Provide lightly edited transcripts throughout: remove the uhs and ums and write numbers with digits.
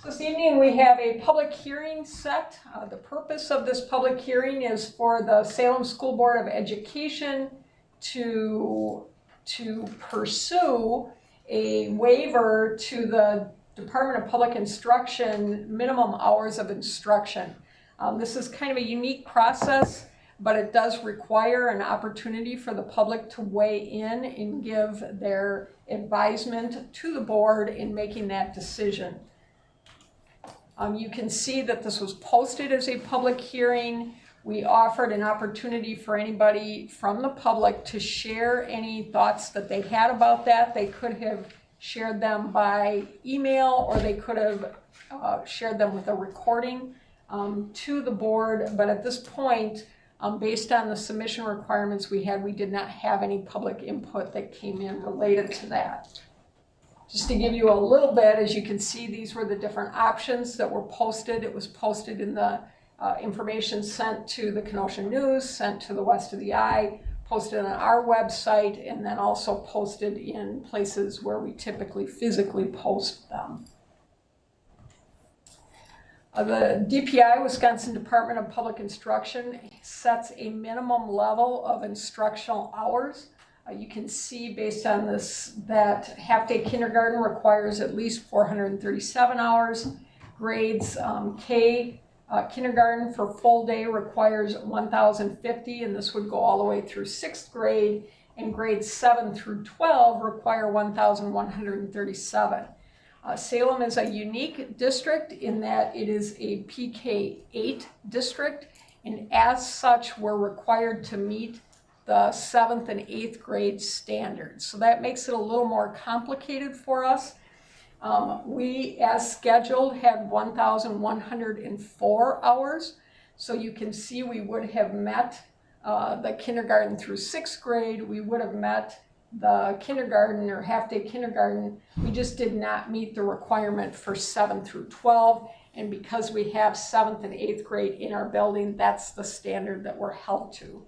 This evening we have a public hearing set. The purpose of this public hearing is for the Salem School Board of Education to pursue a waiver to the Department of Public Instruction minimum hours of instruction. This is kind of a unique process, but it does require an opportunity for the public to weigh in and give their advisement to the board in making that decision. You can see that this was posted as a public hearing. We offered an opportunity for anybody from the public to share any thoughts that they had about that. They could have shared them by email, or they could have shared them with a recording to the board. But at this point, based on the submission requirements we had, we did not have any public input that came in related to that. Just to give you a little bit, as you can see, these were the different options that were posted. It was posted in the information sent to the Kenosha News, sent to the West of the Eye, posted on our website, and then also posted in places where we typically physically post them. The DPI, Wisconsin Department of Public Instruction, sets a minimum level of instructional hours. You can see based on this that half-day kindergarten requires at least 437 hours. Grades K kindergarten for full day requires 1,050, and this would go all the way through 6th grade. And grades 7 through 12 require 1,137. Salem is a unique district in that it is a PK8 district, and as such, we're required to meet the 7th and 8th grade standards. So that makes it a little more complicated for us. We, as scheduled, had 1,104 hours. So you can see we would have met the kindergarten through 6th grade. We would have met the kindergarten or half-day kindergarten. We just did not meet the requirement for 7 through 12. And because we have 7th and 8th grade in our building, that's the standard that we're held to.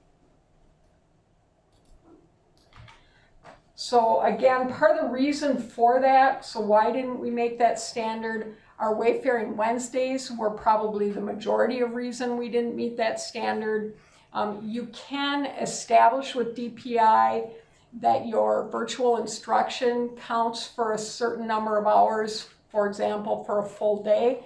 So again, part of the reason for that, so why didn't we make that standard? Our Wayfaring Wednesdays were probably the majority of reason we didn't meet that standard. You can establish with DPI that your virtual instruction counts for a certain number of hours, for example, for a full day.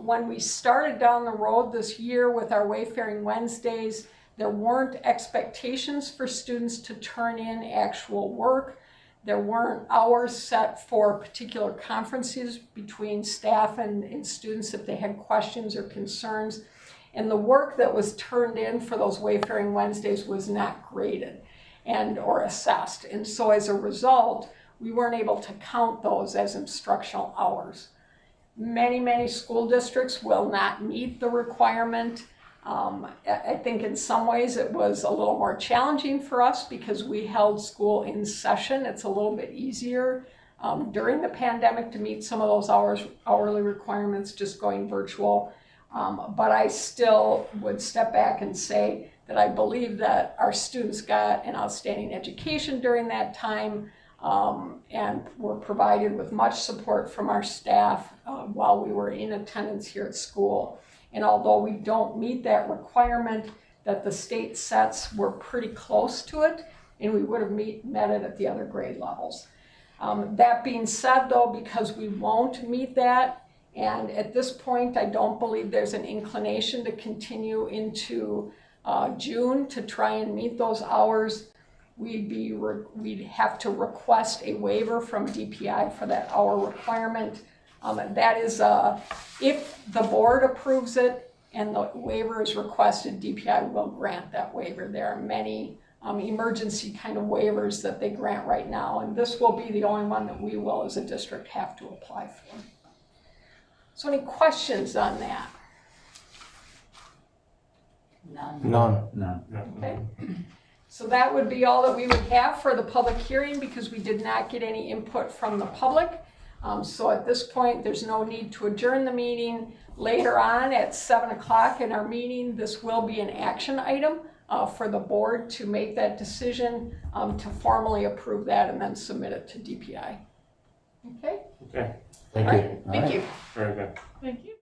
When we started down the road this year with our Wayfaring Wednesdays, there weren't expectations for students to turn in actual work. There weren't hours set for particular conferences between staff and students if they had questions or concerns. And the work that was turned in for those Wayfaring Wednesdays was not graded or assessed. And so as a result, we weren't able to count those as instructional hours. Many school districts will not meet the requirement. I think in some ways it was a little more challenging for us because we held school in session. It's a little bit easier during the pandemic to meet some of those hourly requirements just going virtual. But I still would step back and say that I believe that our students got an outstanding education during that time and were provided with much support from our staff while we were in attendance here at school. And although we don't meet that requirement that the state sets, we're pretty close to it, and we would have met it at the other grade levels. That being said, though, because we won't meet that, and at this point, I don't believe there's an inclination to continue into June to try and meet those hours, we'd have to request a waiver from DPI for that hour requirement. That is, if the board approves it and the waiver is requested, DPI will grant that waiver. There are many emergency kind of waivers that they grant right now, and this will be the only one that we will, as a district, have to apply for. So any questions on that? None. Okay. So that would be all that we would have for the public hearing because we did not get any input from the public. So at this point, there's no need to adjourn the meeting. Later on at 7 o'clock in our meeting, this will be an action item for the board to make that decision, to formally approve that and then submit it to DPI. Okay? Okay. Thank All you. right, All thank right. you. Very good. Thank you.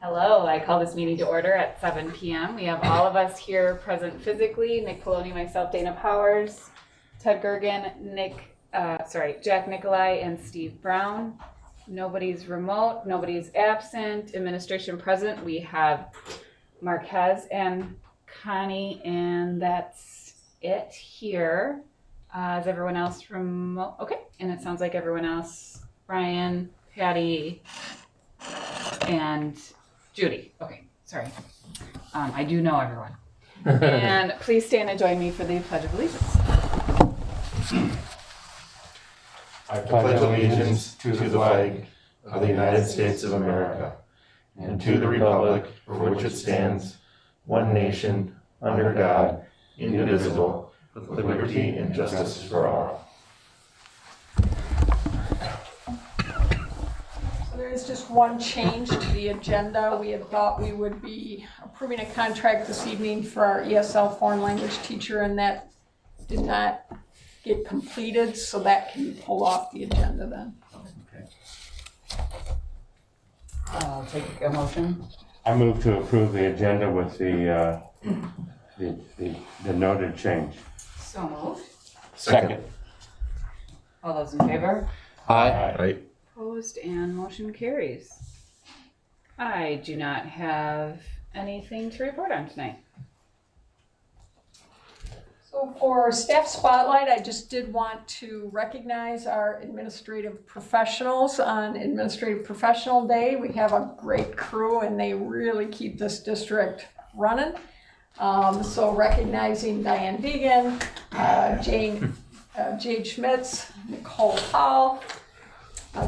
Hello, I call this meeting to order at 7 p.m. We have all of us here present physically, Nick Poloni, myself, Dana Powers, Ted Gergen, Jack Nikolai, and Steve Brown. Nobody's remote, nobody's absent. Administration present, we have Marquez and Connie, and that's it here. Is everyone else remote? Okay, and it sounds like everyone else, Brian, Patty, and Judy. Okay, sorry. I do know everyone. And please stand and join me for the Pledge of Allegiance. I pledge allegiance to the flag of the United States of America and to the republic for which it stands, one nation, under God, indivisible, with liberty and justice for all. There is just one change to the agenda. We had thought we would be approving a contract this evening for our ESL foreign language teacher, and that did not get completed, so that can be pulled off the agenda then. I'll take a motion. I move to approve the agenda with the noted change. So moved. Second. All those in favor? Aye. Opposed, and motion carries. I do not have anything to report on tonight. So for staff spotlight, I just did want to recognize our administrative professionals on Administrative Professional Day. We have a great crew and they really keep this district running. So recognizing Diane Deegan, Jade Schmitz, Nicole Hall,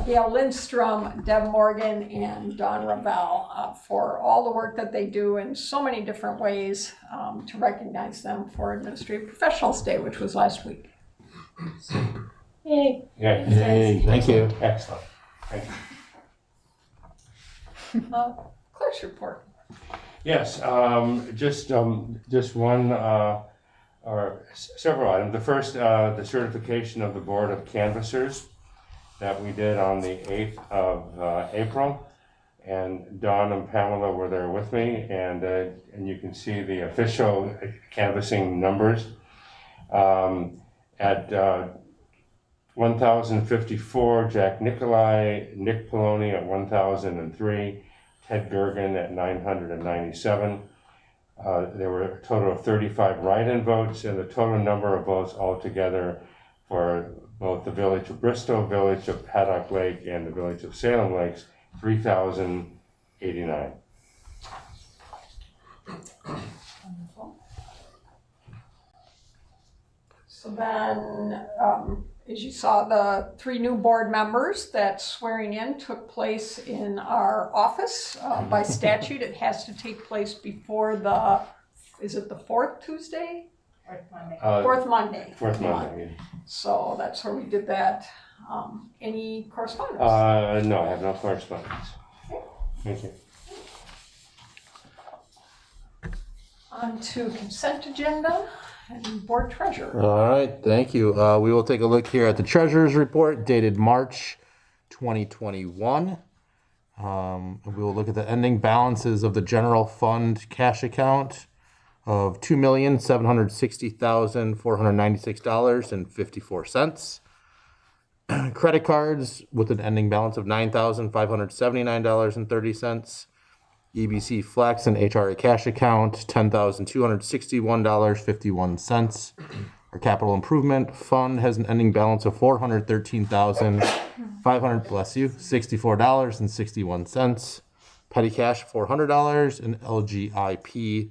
Gail Lindstrom, Deb Morgan, and Dawn Ravel for all the work that they do in so many different ways, to recognize them for Administrative Professionals Day, which was last week. Yay. Yeah. Yay, thank you. Excellent. Thank you. Clerk's report. Yes, just one or several items. The first, the certification of the Board of Canvassers that we did on the 8th of April. And Dawn and Pamela were there with me, and you can see the official canvassing numbers. At 1,054, Jack Nikolai, Nick Poloni at 1,003, Ted Gergen at 997. There were a total of 35 write-in votes, and the total number of votes altogether for both the Village of Bristol, Village of Paddock Lake, and the Village of Salem Lakes, 3,089. So then, as you saw, the 3 new board members that swearing in took place in our office. By statute, it has to take place before is it the 4th Tuesday? Fourth Monday. Fourth Monday. So that's where we did that. Any correspondence? No, I have no correspondence. Thank you. On to consent agenda and board treasurer. All right, thank you. We will take a look here at the treasurer's report dated March 2021. We will look at the ending balances of the general fund cash account of $2,760,496.54. Credit cards with an ending balance of $9,579.30. EBC Flex and HRA cash account, $10,261.51. Our capital improvement fund has an ending balance of $413,564.61. Petty cash $400 and LGIP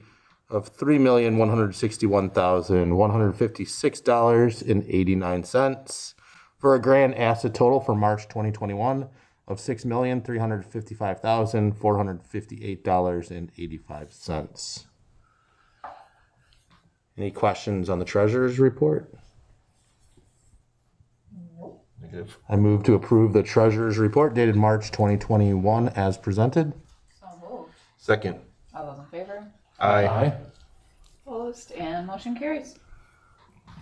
of $3,161,156.89 for a grand asset total for March 2021 of $6,355,458.85. Any questions on the treasurer's report? Negative. I move to approve the treasurer's report dated March 2021 as presented. So moved. Second. All those in favor? Aye. Opposed, and motion carries.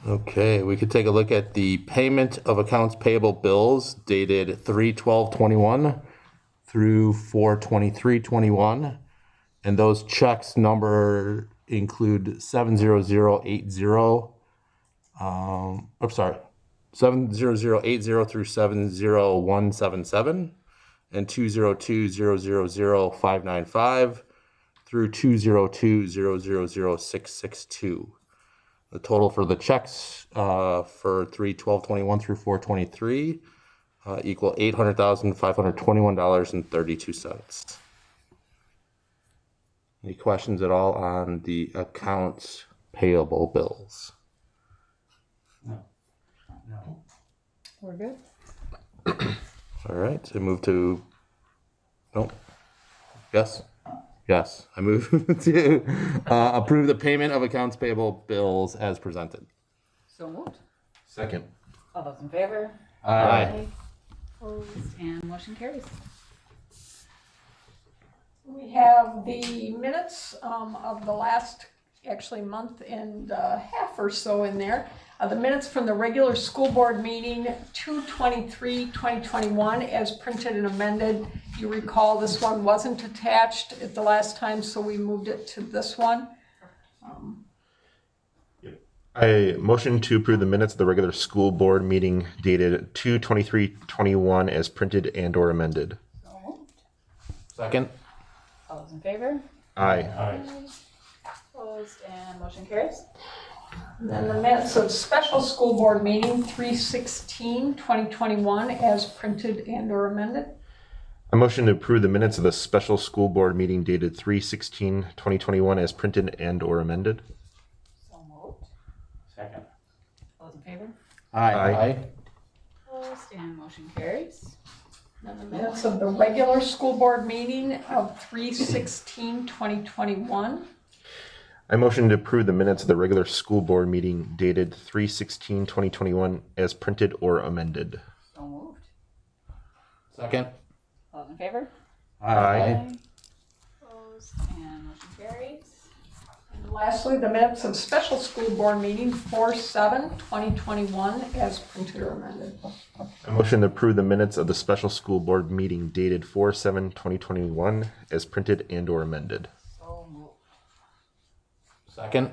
Okay, we could take a look at the payment of accounts payable bills dated 3/12/21 through 4/23/21. And those checks number include 70080, I'm sorry, 70080 through 70177 and 202000595 through 202000662. The total for the checks for 3/12/21 through 4/23 equal $800,521.32. Any questions at all on the accounts payable bills? No. We're good. All right, so move to, no, yes, I move to approve the payment of accounts payable bills as presented. So moved. Second. All those in favor? Aye. Opposed, and motion carries. We have the minutes of the last, actually month and a half or so in there. The minutes from the regular school board meeting 2/23/2021 as printed and amended. You recall this one wasn't attached at the last time, so we moved it to this one. I motion to approve the minutes of the regular school board meeting dated 2/23/21 as printed and or amended. So moved. Second. All those in favor? Aye. Aye. Opposed, and motion carries. And then the minutes of special school board meeting 3/16/2021 as printed and or amended. I motion to approve the minutes of the special school board meeting dated 3/16/2021 as printed and or amended. So moved. Second. All those in favor? Aye. Opposed, and motion carries. And the minutes of the regular school board meeting of 3/16/2021. I motion to approve the minutes of the regular school board meeting dated 3/16/2021 as printed or amended. So moved. Second. All those in favor? Aye. Opposed, and motion carries. And lastly, the minutes of special school board meeting 4/7/2021 as printed or amended. I motion to approve the minutes of the special school board meeting dated 4/7/2021 as printed and or amended. So moved. Second.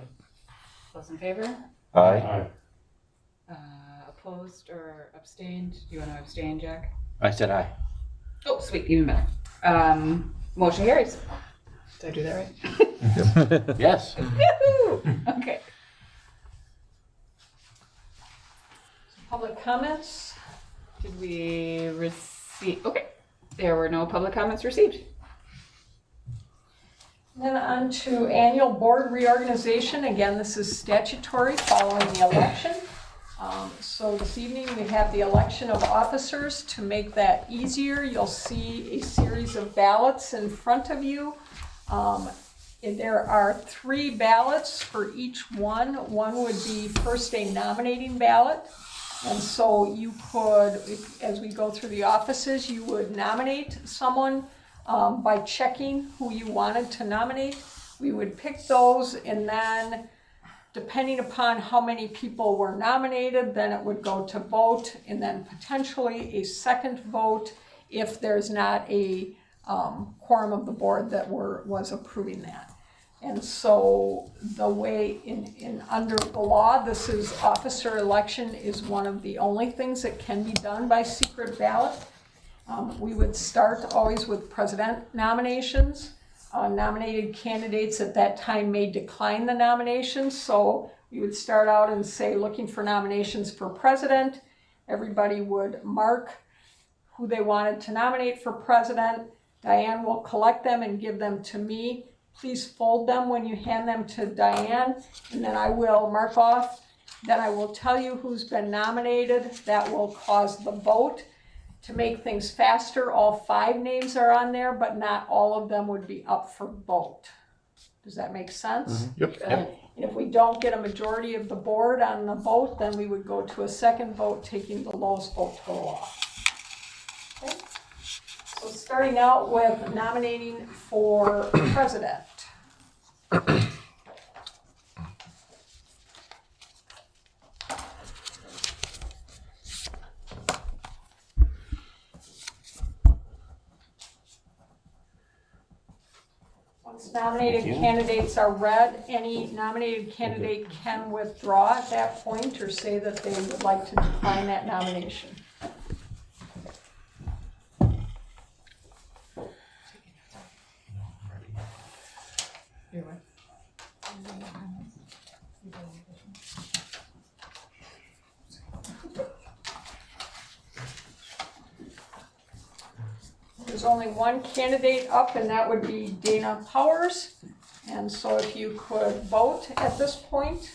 Those in favor? Aye. Opposed or abstained? Do you want to abstain, Jack? I said aye. Oh, sweet, even better. Motion carries. Did I do that right? Yes. Yahoo! Okay. Public comments? Did we receive? Okay. There were no public comments received. Then on to annual board reorganization. Again, this is statutory following the election. So this evening we have the election of officers. To make that easier, you'll see a series of ballots in front of you. There are 3 ballots for each one. One would be first a nominating ballot. And so you could, as we go through the offices, you would nominate someone by checking who you wanted to nominate. We would pick those, and then depending upon how many people were nominated, then it would go to vote, and then potentially a second vote if there's not a quorum of the board that was approving that. And so the way under the law, this is officer election is one of the only things that can be done by secret ballot. We would start always with president nominations. Nominated candidates at that time may decline the nominations, so we would start out and say looking for nominations for president. Everybody would mark who they wanted to nominate for president. Diane will collect them and give them to me. Please fold them when you hand them to Diane, and then I will mark off. Then I will tell you who's been nominated. That will cause the vote. To make things faster, all 5 names are on there, but not all of them would be up for vote. Does that make sense? Yep. And if we don't get a majority of the board on the vote, then we would go to a second vote, taking the lowest vote total off. Okay? So starting out with nominating for president. Once nominated candidates are read, any nominated candidate can withdraw at that point or say that they would like to decline that nomination. There's only one candidate up, and that would be Dana Powers. And so if you could vote at this point.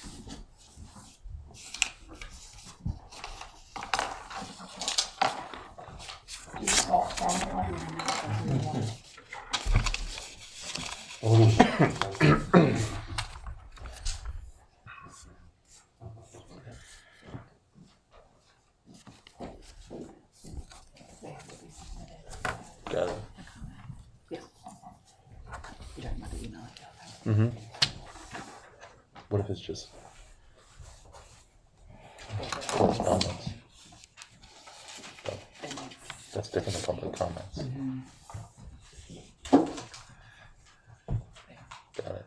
Got it. You're talking about the email. Mm-hmm. What if it's just correspondence? That's different than public comments. Got it.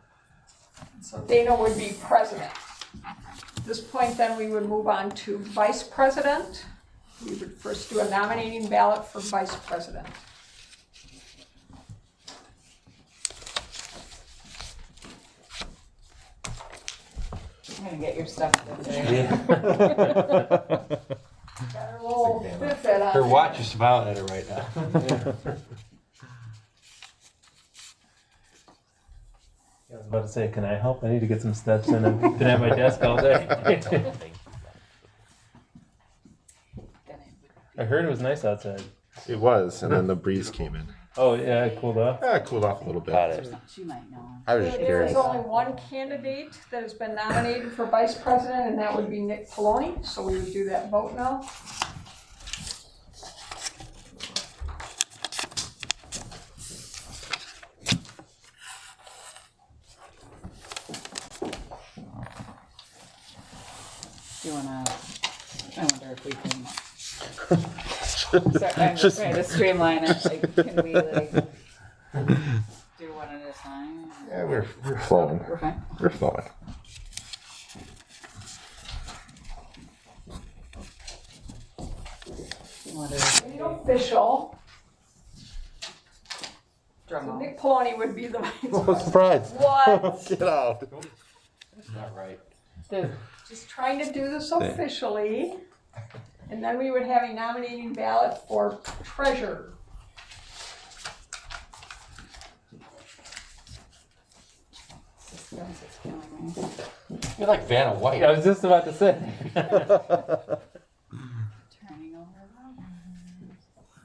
So Dana would be president. At this point, then we would move on to vice president. We would first do a nominating ballot for vice president. I'm gonna get your stuff in there. Got a little Fitbit on Her there. watch is smiling at her right now. I was about to say, can I help? I need to get some steps in. I've been at my desk all day. I heard it was nice outside. It was, and then the breeze came in. Oh, yeah, it cooled off. Ah, it cooled off a little bit. Got it. She might know. I was just There is curious. only one candidate that has been nominated for vice president, and that would be Nick Poloni. So we would do that vote now. Do you wanna, I wonder if we can. Sorry, I'm just trying to streamline it, like, can we like, do one at a time? Yeah, we're flowing. We're fine. We're flowing. What is The official, drum so roll? Nick Poloni would be the vice Oh, president. surprise! What? Get out. That's not right. The- Just trying to do this officially. And then we would have a nominating ballot for treasurer. suspense is killing me. You're like Vanna White. I was just about to say. Turning over.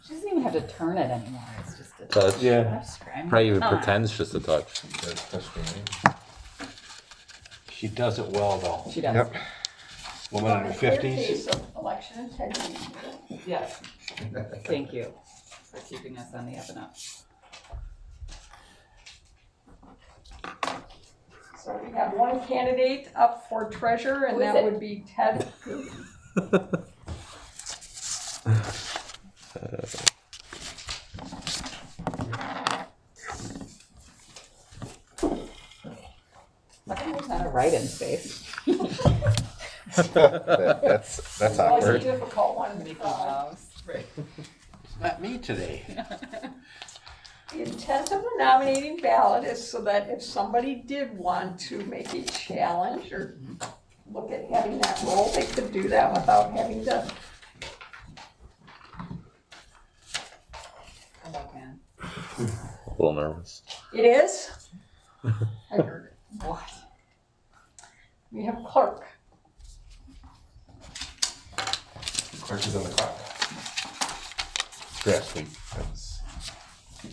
She doesn't even have to turn it anymore, it's just a. Touch. Yeah. Probably even pretends just a touch. She does it well, though. She does. Yep. Woman in her Clear 50s. case of election integrity. Yes. Thank you for keeping us on the up and up. So we have one candidate up for treasurer, and Who is that it? would be Ted Gergen. Luckily there's not a write-in space. That's Always a awkward. difficult one. Mickey Mouse. Right. It's not me today. The intent of the nominating ballot is so that if somebody did want to make a challenge or look at having that role, they could do that without having to. Come back in. A little nervous. It is? I heard it. What? We have clerk. Clerk is on the clock. Draft week. That's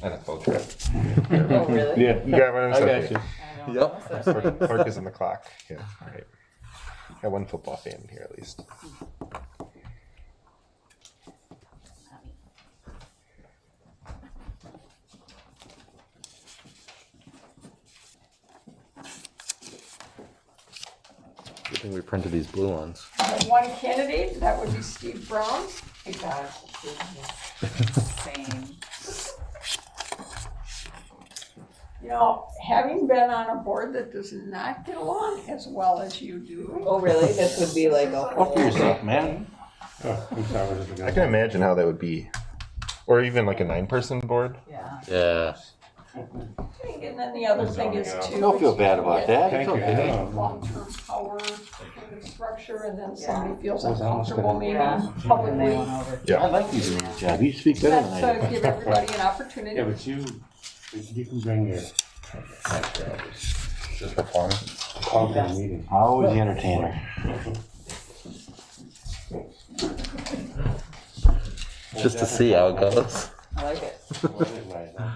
NFL draft. Oh, really? Yeah. You got what I'm I saying? got you. I don't know such things. Clerk is on the clock. Yeah, all right. Got one football fan in here at least. Good thing we printed these blue ones. We have one candidate, that would be Steve Brown. Hey, God, this is insane. You know, having been on a board that does not get along as well as you do. Oh, really? This would be like a Help whole. yourself, man. Oh, I'm sorry, this is I can imagine how that would be. Or even like a 9-person board. Yeah. Yeah. And then the other thing is too. Don't feel bad about that. Thank It's you. okay. Yeah. Long-term power kind of structure, and then somebody feels Was almost uncomfortable gonna- maybe Yeah. And they publicly. went over. I like you doing your job. You speak better than I That's do. to give everybody an opportunity. Yeah, but you can bring your Just performance. call to the meeting. Always the entertainer. Just to see how it goes. I like it.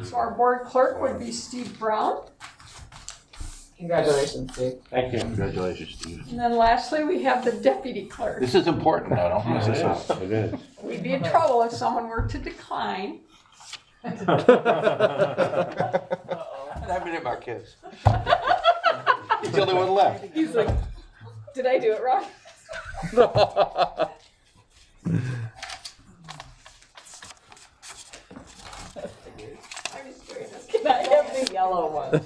So our board clerk would be Steve Brown. Congratulations, Steve. Thank you. Congratulations, Steve. And then lastly, we have the deputy clerk. This is important now, don't mess It this up. is, it is. We'd be in trouble if someone were to decline. What happened to our kids? He's the only one left. He's like, did I do it wrong? I'm just doing this. Can I have the yellow one? Do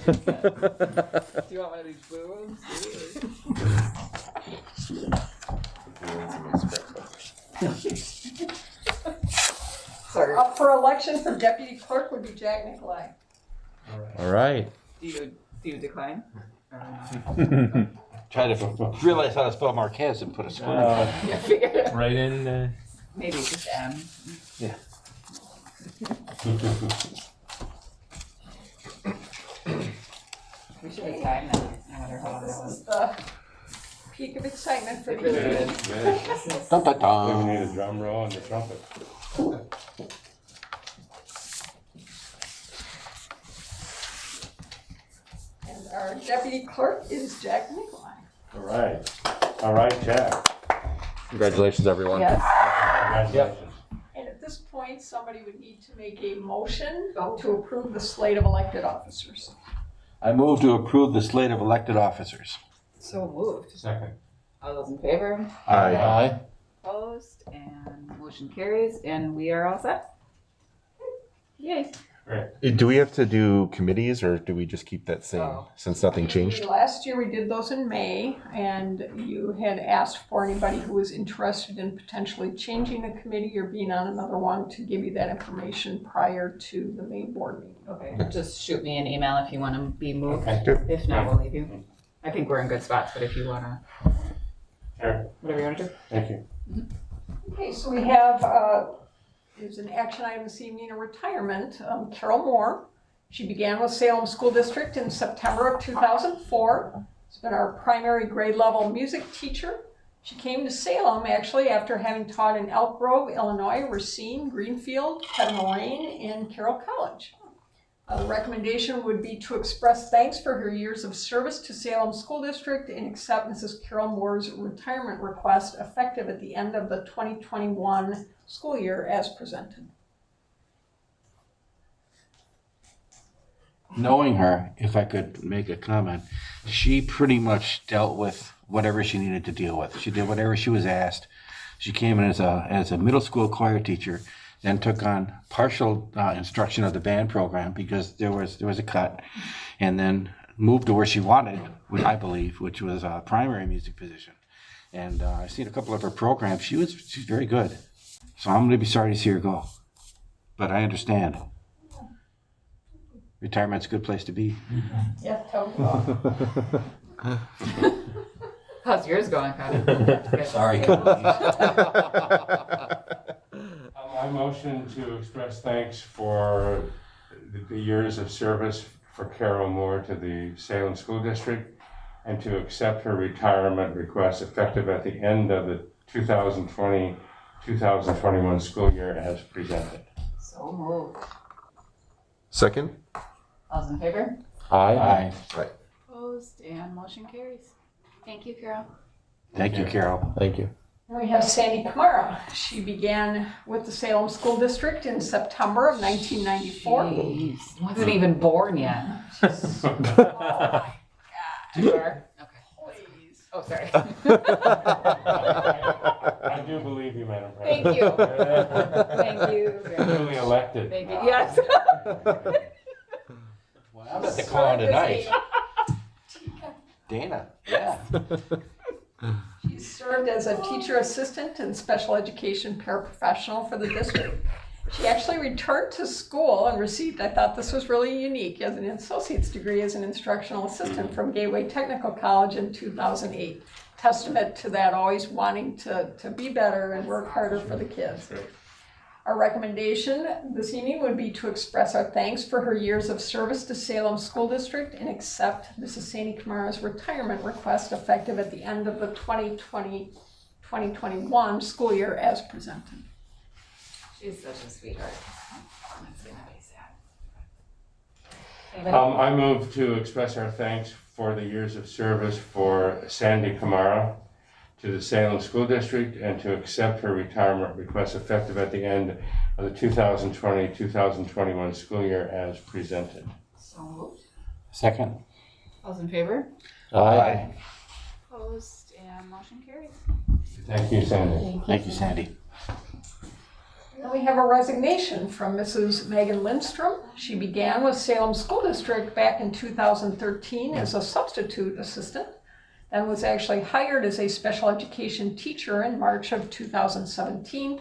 you want one of these blue ones? Sorry. Up for election for deputy clerk would be Jack Nicolai. All right. Do you decline? Try to realize how to spell Marquez and put a square. Yeah, figure it out. Right in. Maybe just M. Yeah. We should have timed that, no matter how This it is the peak of excitement for It the really evening. is. Yes. This is, Dun, dun, We dun. need a drum roll and the trumpet. And our deputy clerk is Jack Nicolai. All right, Jack. Congratulations, everyone. yes. Congratulations. And at this point, somebody would need to make a motion to approve the slate of elected officers. I move to approve the slate of elected officers. So moved. Second. All those in favor? Aye. Opposed? And motion carries, and we are all set. Yay. Do we have to do committees or do we just keep that same Oh. since nothing changed? Last year, we did those in May, and you had asked for anybody who was interested in potentially changing a committee or being on another one to give you that information prior to the May board meeting. Okay, just shoot me an email if you want to be moved. Okay. If not, we'll leave you. I think we're in good spots, but if you want to, Sure. whatever you want to do. Thank you. Okay, so we have, there's an action item this evening, a retirement. Carol Moore. She began with Salem School District in September of 2004. She's been our primary grade level music teacher. She came to Salem actually after having taught in Elk Grove, Illinois, Racine, Greenfield, Pettit-Moraine, and Carroll College. The recommendation would be to express thanks for her years of service to Salem School District and accept Mrs. Carol Moore's retirement request effective at the end of the 2021 school year as presented. Knowing her, if I could make a comment, she pretty much dealt with whatever she needed to deal with. She did whatever she was asked. She came in as a middle school choir teacher, then took on partial instruction of the band program because there was a cut, and then moved to where she wanted, I believe, which was a primary music position. And I've seen a couple of her programs. She's very good. So I'm going to be sorry to see her go, but I understand. Retirement's a good place to be. Yeah, totally. How's yours going, Connie? Sorry. I motion to express thanks for the years of service for Carol Moore to the Salem School District and to accept her retirement request effective at the end of the 2020-2021 school year as presented. So moved. Second? All those in favor? Aye. Opposed? And motion carries. Thank you, Carol. Thank you, Carol. Thank you. And we have Sandy Kamara. She began with the Salem School District in September of 1994. Jeez. Wasn't even born yet. She's- oh my God, Too far? Okay. please. Oh, sorry. I do believe you, Madam Thank President. you. Thank you. Duly elected. Thank you. Yes. Wow. I'm about to call her tonight. Dana, yeah. She served as a teacher assistant and special education paraprofessional for the district. She actually returned to school and received, I thought this was really unique, as an associate's degree as an instructional assistant from Gateway Technical College in 2008. Testament to that, always wanting to be better and work harder for the kids. Our recommendation this evening would be to express our thanks for her years of service to Salem School District and accept Mrs. Sandy Kamara's retirement request effective at the end of the 2020-2021 school year as presented. She's such a sweetheart. That's gonna be sad. Anybody? I move to express our thanks for the years of service for Sandy Kamara to the Salem School District and to accept her retirement request effective at the end of the 2020-2021 school year as presented. So moved. Second. All's in favor? Aye. Opposed, and motion carries. Thank you, Sandy. Thank you, Sandy. Then we have a resignation from Mrs. Megan Lindstrom. She began with Salem School District back in 2013 as a substitute assistant, then was actually hired as a special education teacher in March of 2017.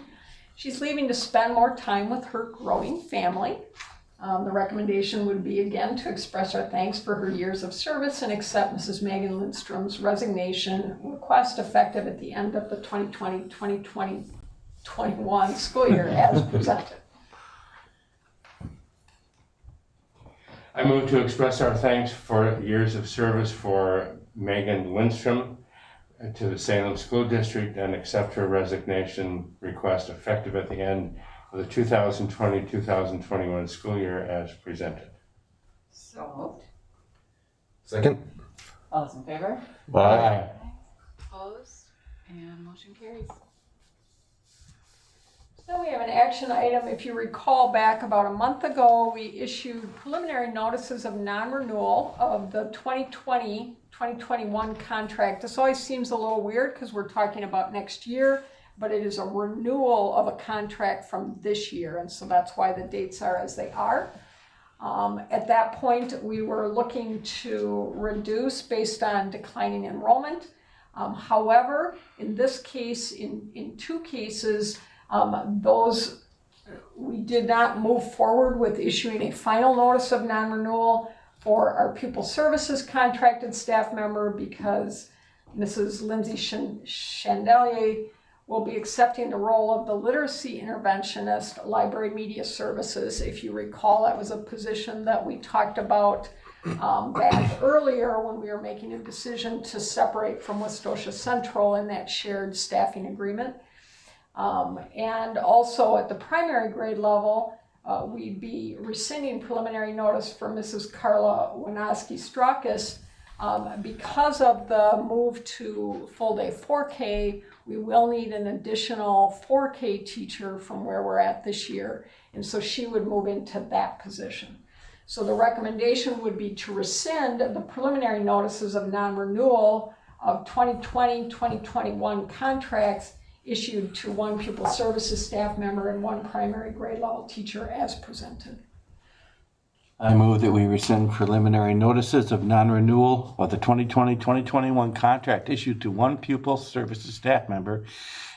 She's leaving to spend more time with her growing family. The recommendation would be again to express our thanks for her years of service and accept Mrs. Megan Lindstrom's resignation request effective at the end of the 2020-2021 school year as presented. I move to express our thanks for years of service for Megan Lindstrom to the Salem School District and accept her resignation request effective at the end of the 2020-2021 school year as presented. So moved. Second. All's in favor? Aye. Opposed, and motion carries. So we have an action item. If you recall back about a month ago, we issued preliminary notices of non-renewal of the 2020-2021 contract. This always seems a little weird because we're talking about next year, but it is a renewal of a contract from this year, and so that's why the dates are as they are. At that point, we were looking to reduce based on declining enrollment. However, in this case, in two cases, we did not move forward with issuing a final notice of non-renewal for our pupil services contracted staff member because Mrs. Lindsay Chandelier will be accepting the role of the literacy interventionist, library media services. If you recall, that was a position that we talked about back earlier when we were making a decision to separate from Westosha Central in that shared staffing agreement. And also at the primary grade level, we'd be rescinding preliminary notice for Mrs. Carla Winoski-Strakis. Because of the move to full day 4K, we will need an additional 4K teacher from where we're at this year. And so she would move into that position. So the recommendation would be to rescind the preliminary notices of non-renewal of 2020-2021 contracts issued to one pupil services staff member and one primary grade level teacher as presented. I move that we rescind preliminary notices of non-renewal of the 2020-2021 contract issued to one pupil services staff member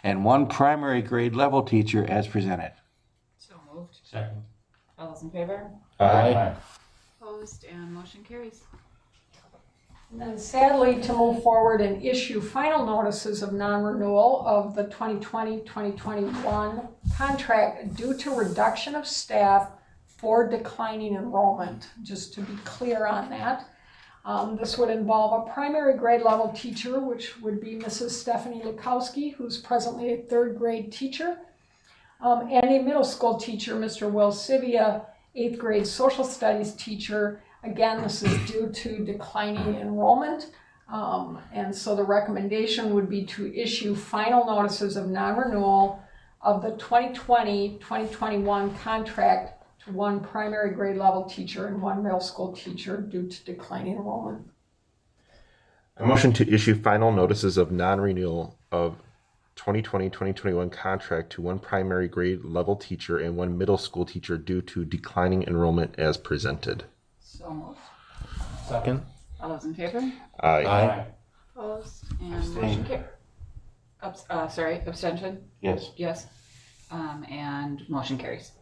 and one primary grade level teacher as presented. So moved. Second. All those in favor? Aye. Opposed, and motion carries. And then sadly, to move forward and issue final notices of non-renewal of the 2020-2021 contract due to reduction of staff for declining enrollment, just to be clear on that. This would involve a primary grade level teacher, which would be Mrs. Stephanie Lukowski, who's presently a third grade teacher, and a middle school teacher, Mr. Will Sivia, 8th grade social studies teacher. Again, this is due to declining enrollment. And so the recommendation would be to issue final notices of non-renewal of the 2020-2021 contract to one primary grade level teacher and one middle school teacher due to declining enrollment. A motion to issue final notices of non-renewal of 2020-2021 contract to one primary grade level teacher and one middle school teacher due to declining enrollment as presented. So So moved. Second. All those in favor? Aye. Opposed? And motion carries. Abstention? Yes. Yes. And motion carries.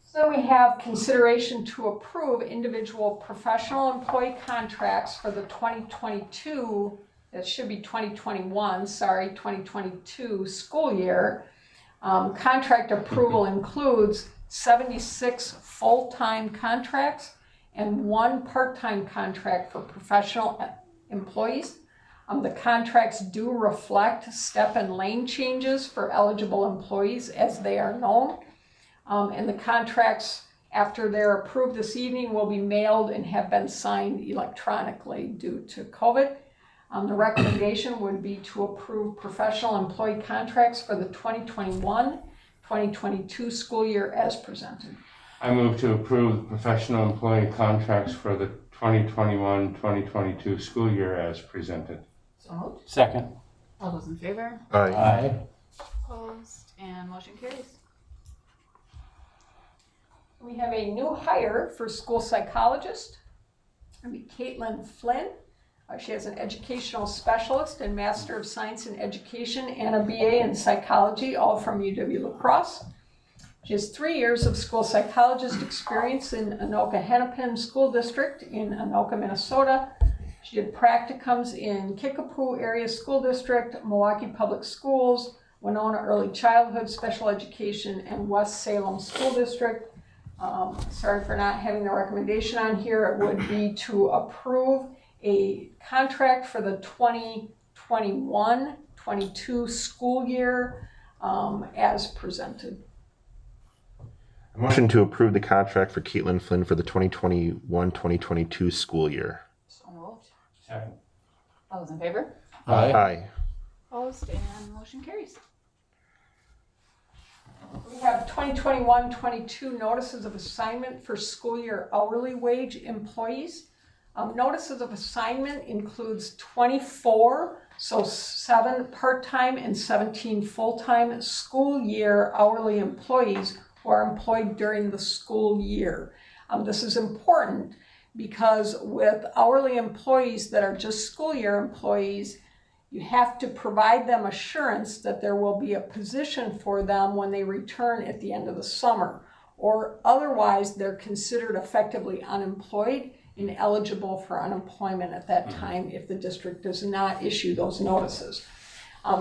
So we have consideration to approve individual professional employee contracts for the 2022, that should be 2021, 2022 school year. Contract approval includes 76 full-time contracts and 1 part-time contract for professional employees. The contracts do reflect step and lane changes for eligible employees as they are known. And the contracts, after they're approved this evening, will be mailed and have been signed electronically due to COVID. The recommendation would be to approve professional employee contracts for the 2021-2022 school year as presented. I move to approve professional employee contracts for the 2021-2022 school year as presented. So moved. Second. All those in favor? Aye. Opposed? And motion carries. We have a new hire for school psychologist. It'll be Caitlin Flynn. She has an educational specialist and Master of Science in Education and a BA in psychology, all from UW-La Crosse. She has 3 years of school psychologist experience in Anoka-Hennepin School District in Anoka, Minnesota. She did practicums in Kickapoo Area School District, Milwaukee Public Schools, Winona Early Childhood Special Education, and West Salem School District. Sorry for not having the recommendation on here. It would be to approve a contract for the 2021-22 school year as presented. A motion to approve the contract for Caitlin Flynn for the 2021-2022 school year. So moved. Second. All those in favor? Aye. Opposed? And motion carries. We have 2021-22 notices of assignment for school year hourly wage employees. Notices of assignment includes 24, so 7 part-time and 17 full-time school year hourly employees who are employed during the school year. This is important because with hourly employees that are just school year employees, you have to provide them assurance that there will be a position for them when they return at the end of the summer, or otherwise they're considered effectively unemployed and eligible for unemployment at that time if the district does not issue those notices.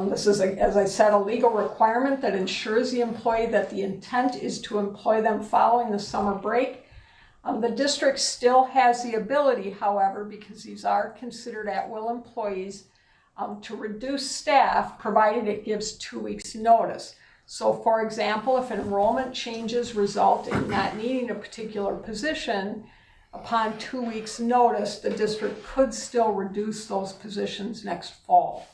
This is, as I said, a legal requirement that ensures the employee that the intent is to employ them following the summer break. The district still has the ability, however, because these are considered at-will employees, to reduce staff provided it gives 2 weeks notice. So for example, if enrollment changes result in not needing a particular position, upon 2 weeks notice, the district could still reduce those positions next fall.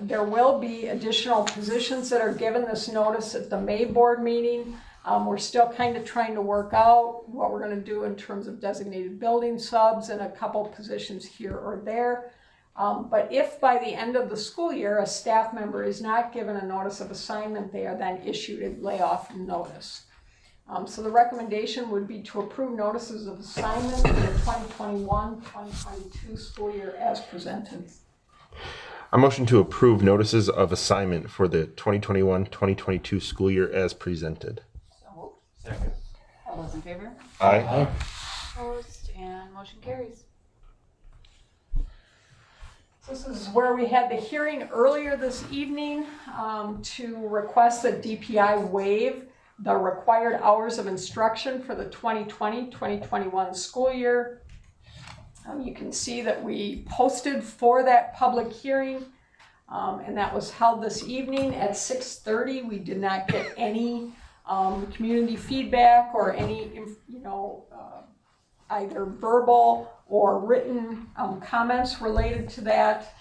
There will be additional positions that are given this notice at the May board meeting. We're still kind of trying to work out what we're going to do in terms of designated building subs and a couple positions here or there. But if by the end of the school year a staff member is not given a notice of assignment, they are then issued a layoff notice. So the recommendation would be to approve notices of assignment for the 2021-2022 school year as presented. A motion to approve notices of assignment for the 2021-2022 school year as presented. So moved. Second. All those in favor? Aye. Opposed? And motion carries. This is where we had the hearing earlier this evening to request that DPI waive the required hours of instruction for the 2020-2021 school year. You can see that we posted for that public hearing, and that was held this evening at 6:30. We did not get any community feedback or any, either verbal or written comments related to that.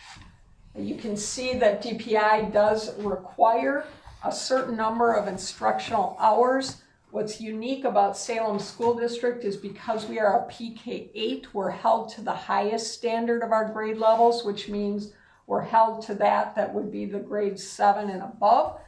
You can see that DPI does require a certain number of instructional hours. What's unique about Salem School District is because we are a PK8, we're held to the highest standard of our grade levels, which means we're held to that would be the grade 7 and above.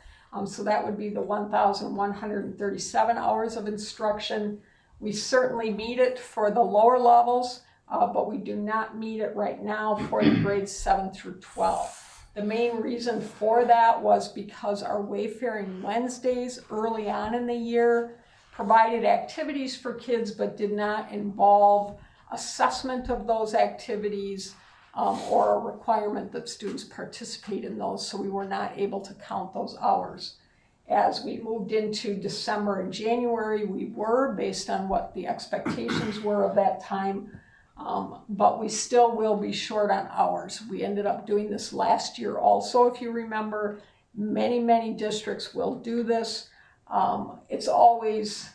So that would be the 1,137 hours of instruction. We certainly meet it for the lower levels, but we do not meet it right now for the grades 7 through 12. The main reason for that was because our Wayfaring Wednesdays early on in the year provided activities for kids but did not involve assessment of those activities or a requirement that students participate in those, so we were not able to count those hours. As we moved into December and January, we were, based on what the expectations were of that time, but we still will be short on hours. We ended up doing this last year also, if you remember. Many districts will do this. It's always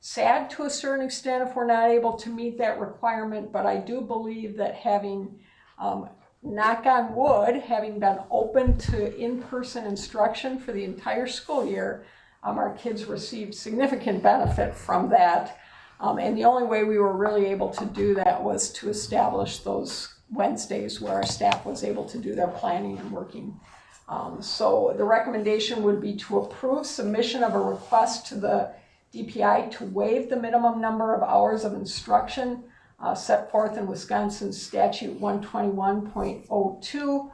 sad to a certain extent if we're not able to meet that requirement, but I do believe that having, knock on wood, having been open to in-person instruction for the entire school year, our kids received significant benefit from that. And the only way we were really able to do that was to establish those Wednesdays where our staff was able to do their planning and working. So the recommendation would be to approve submission of a request to the DPI to waive the minimum number of hours of instruction set forth in Wisconsin Statute 121.02 for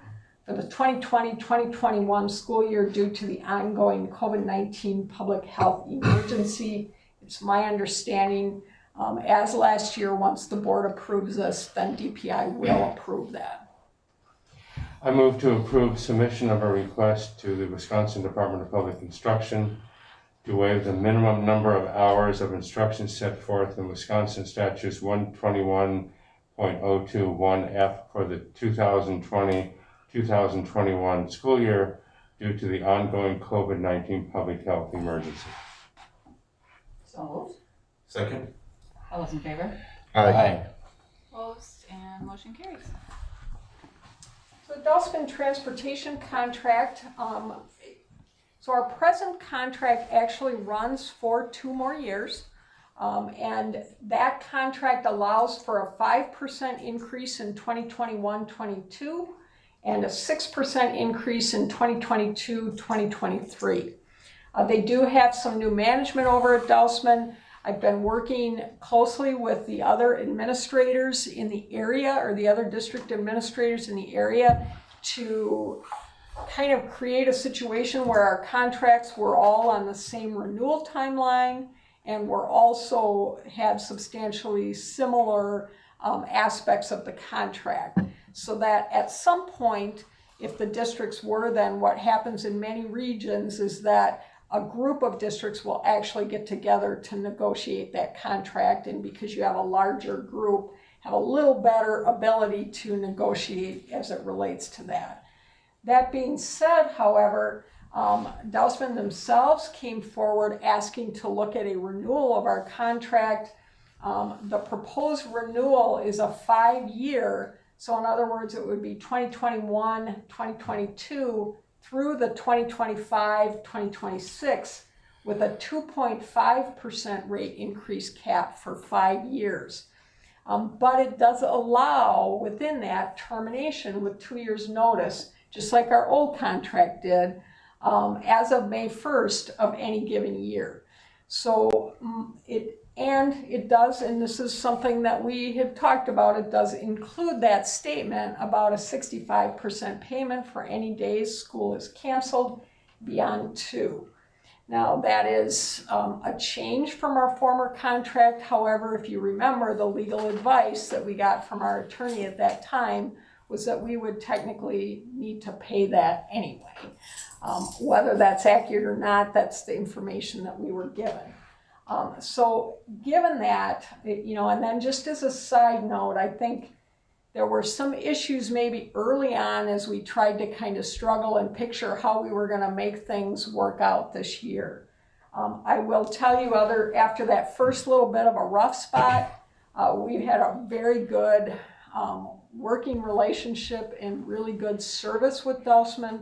the 2020-2021 school year due to the ongoing COVID-19 public health emergency. It's my understanding, as last year, once the board approves this, then DPI will approve that. I move to approve submission of a request to the Wisconsin Department of Public Instruction to waive the minimum number of hours of instruction set forth in Wisconsin Statutes 121.021F for the 2020-2021 school year due to the ongoing COVID-19 public health emergency. So moved. Second? All those in favor? Aye. Opposed, and motion carries. So the Delsman transportation contract, so our present contract actually runs for 2 more years. And that contract allows for a 5% increase in 2021-22 and a 6% increase in 2022-2023. They do have some new management over at Delsman. I've been working closely with the other administrators in the area, or the other district administrators in the area, to kind of create a situation where our contracts were all on the same renewal timeline, and we're also had substantially similar aspects of the contract, so that at some point, if the districts were, then what happens in many regions is that a group of districts will actually get together to negotiate that contract, and because you have a larger group, have a little better ability to negotiate as it relates to that. That being said, however, Delsman themselves came forward asking to look at a renewal of our contract. The proposed renewal is a 5-year, so in other words, it would be 2021, 2022 through the 2025-2026 with a 2.5% rate increase cap for 5 years. But it does allow within that termination with 2 years notice, just like our old contract did, as of May 1st of any given year. So it does, and this is something that we have talked about, it does include that statement about a 65% payment for any days school is canceled beyond 2. Now that is a change from our former contract. However, if you remember, the legal advice that we got from our attorney at that time was that we would technically need to pay that anyway. Whether that's accurate or not, that's the information that we were given. So given that, and then just as a side note, I think there were some issues maybe early on as we tried to kind of struggle and picture how we were going to make things work out this year. I will tell you, after that first little bit of a rough spot, we've had a very good working relationship and really good service with Delsman.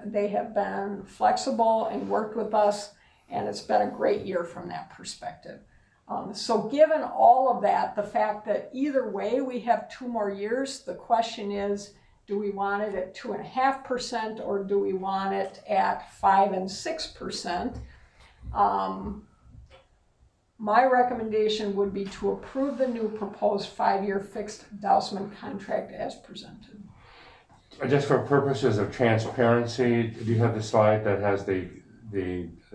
They have been flexible and worked with us, and it's been a great year from that perspective. So given all of that, the fact that either way we have 2 more years, the question is, Do we want it at 2.5% or do we want it at 5 and 6%? My recommendation would be to approve the new proposed 5-year fixed Dousman contract as presented. Just for purposes of transparency, do you have the slide that has the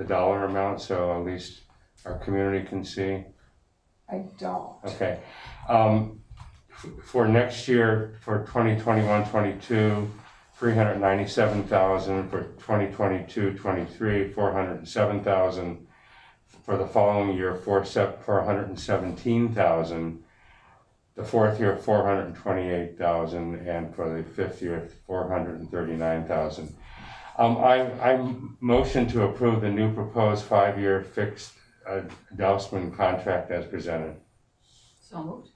dollar amount, so at least our community can see? I don't. Okay. For next year, for 2021-22, 397,000. For 2022-23, 407,000. For the following year, 417,000. The fourth year, 428,000, and for the fifth year, 439,000. I motion to approve the new proposed 5-year fixed Dousman contract as presented. So moved.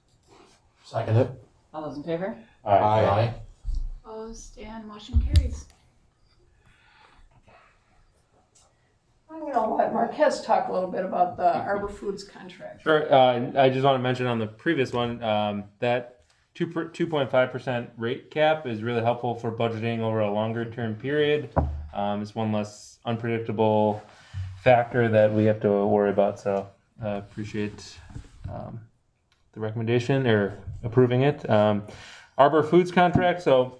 Second it. All those in favor? Aye. Opposed, and motion carries. I'm going to let Marquez talk a little bit about the Arbor Foods contract. Sure. I just want to mention on the previous one that 2.5% rate cap is really helpful for budgeting over a longer term period. It's one less unpredictable factor that we have to worry about. So I appreciate the recommendation or approving it. Arbor Foods contract. So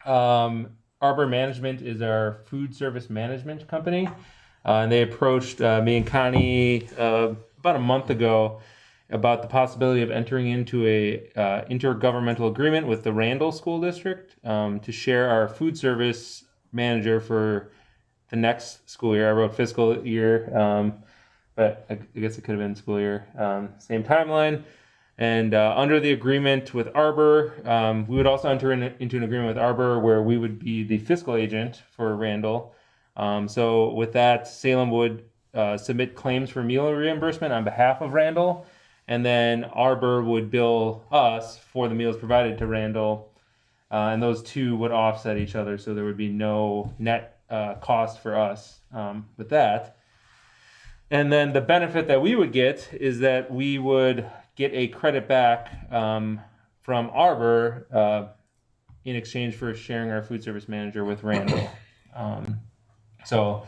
Arbor Management is our food service management company. And they approached me and Connie about a month ago about the possibility of entering into a intergovernmental agreement with the Randall School District to share our food service manager for the next school year. I wrote fiscal year, but I guess it could have been school year. Same timeline. And under the agreement with Arbor, we would also enter into an agreement with Arbor where we would be the fiscal agent for Randall. So with that, Salem would submit claims for meal reimbursement on behalf of Randall, and then Arbor would bill us for the meals provided to Randall, and those two would offset each other, so there would be no net cost for us with that. And then the benefit that we would get is that we would get a credit back from Arbor in exchange for sharing our food service manager with Randall. So,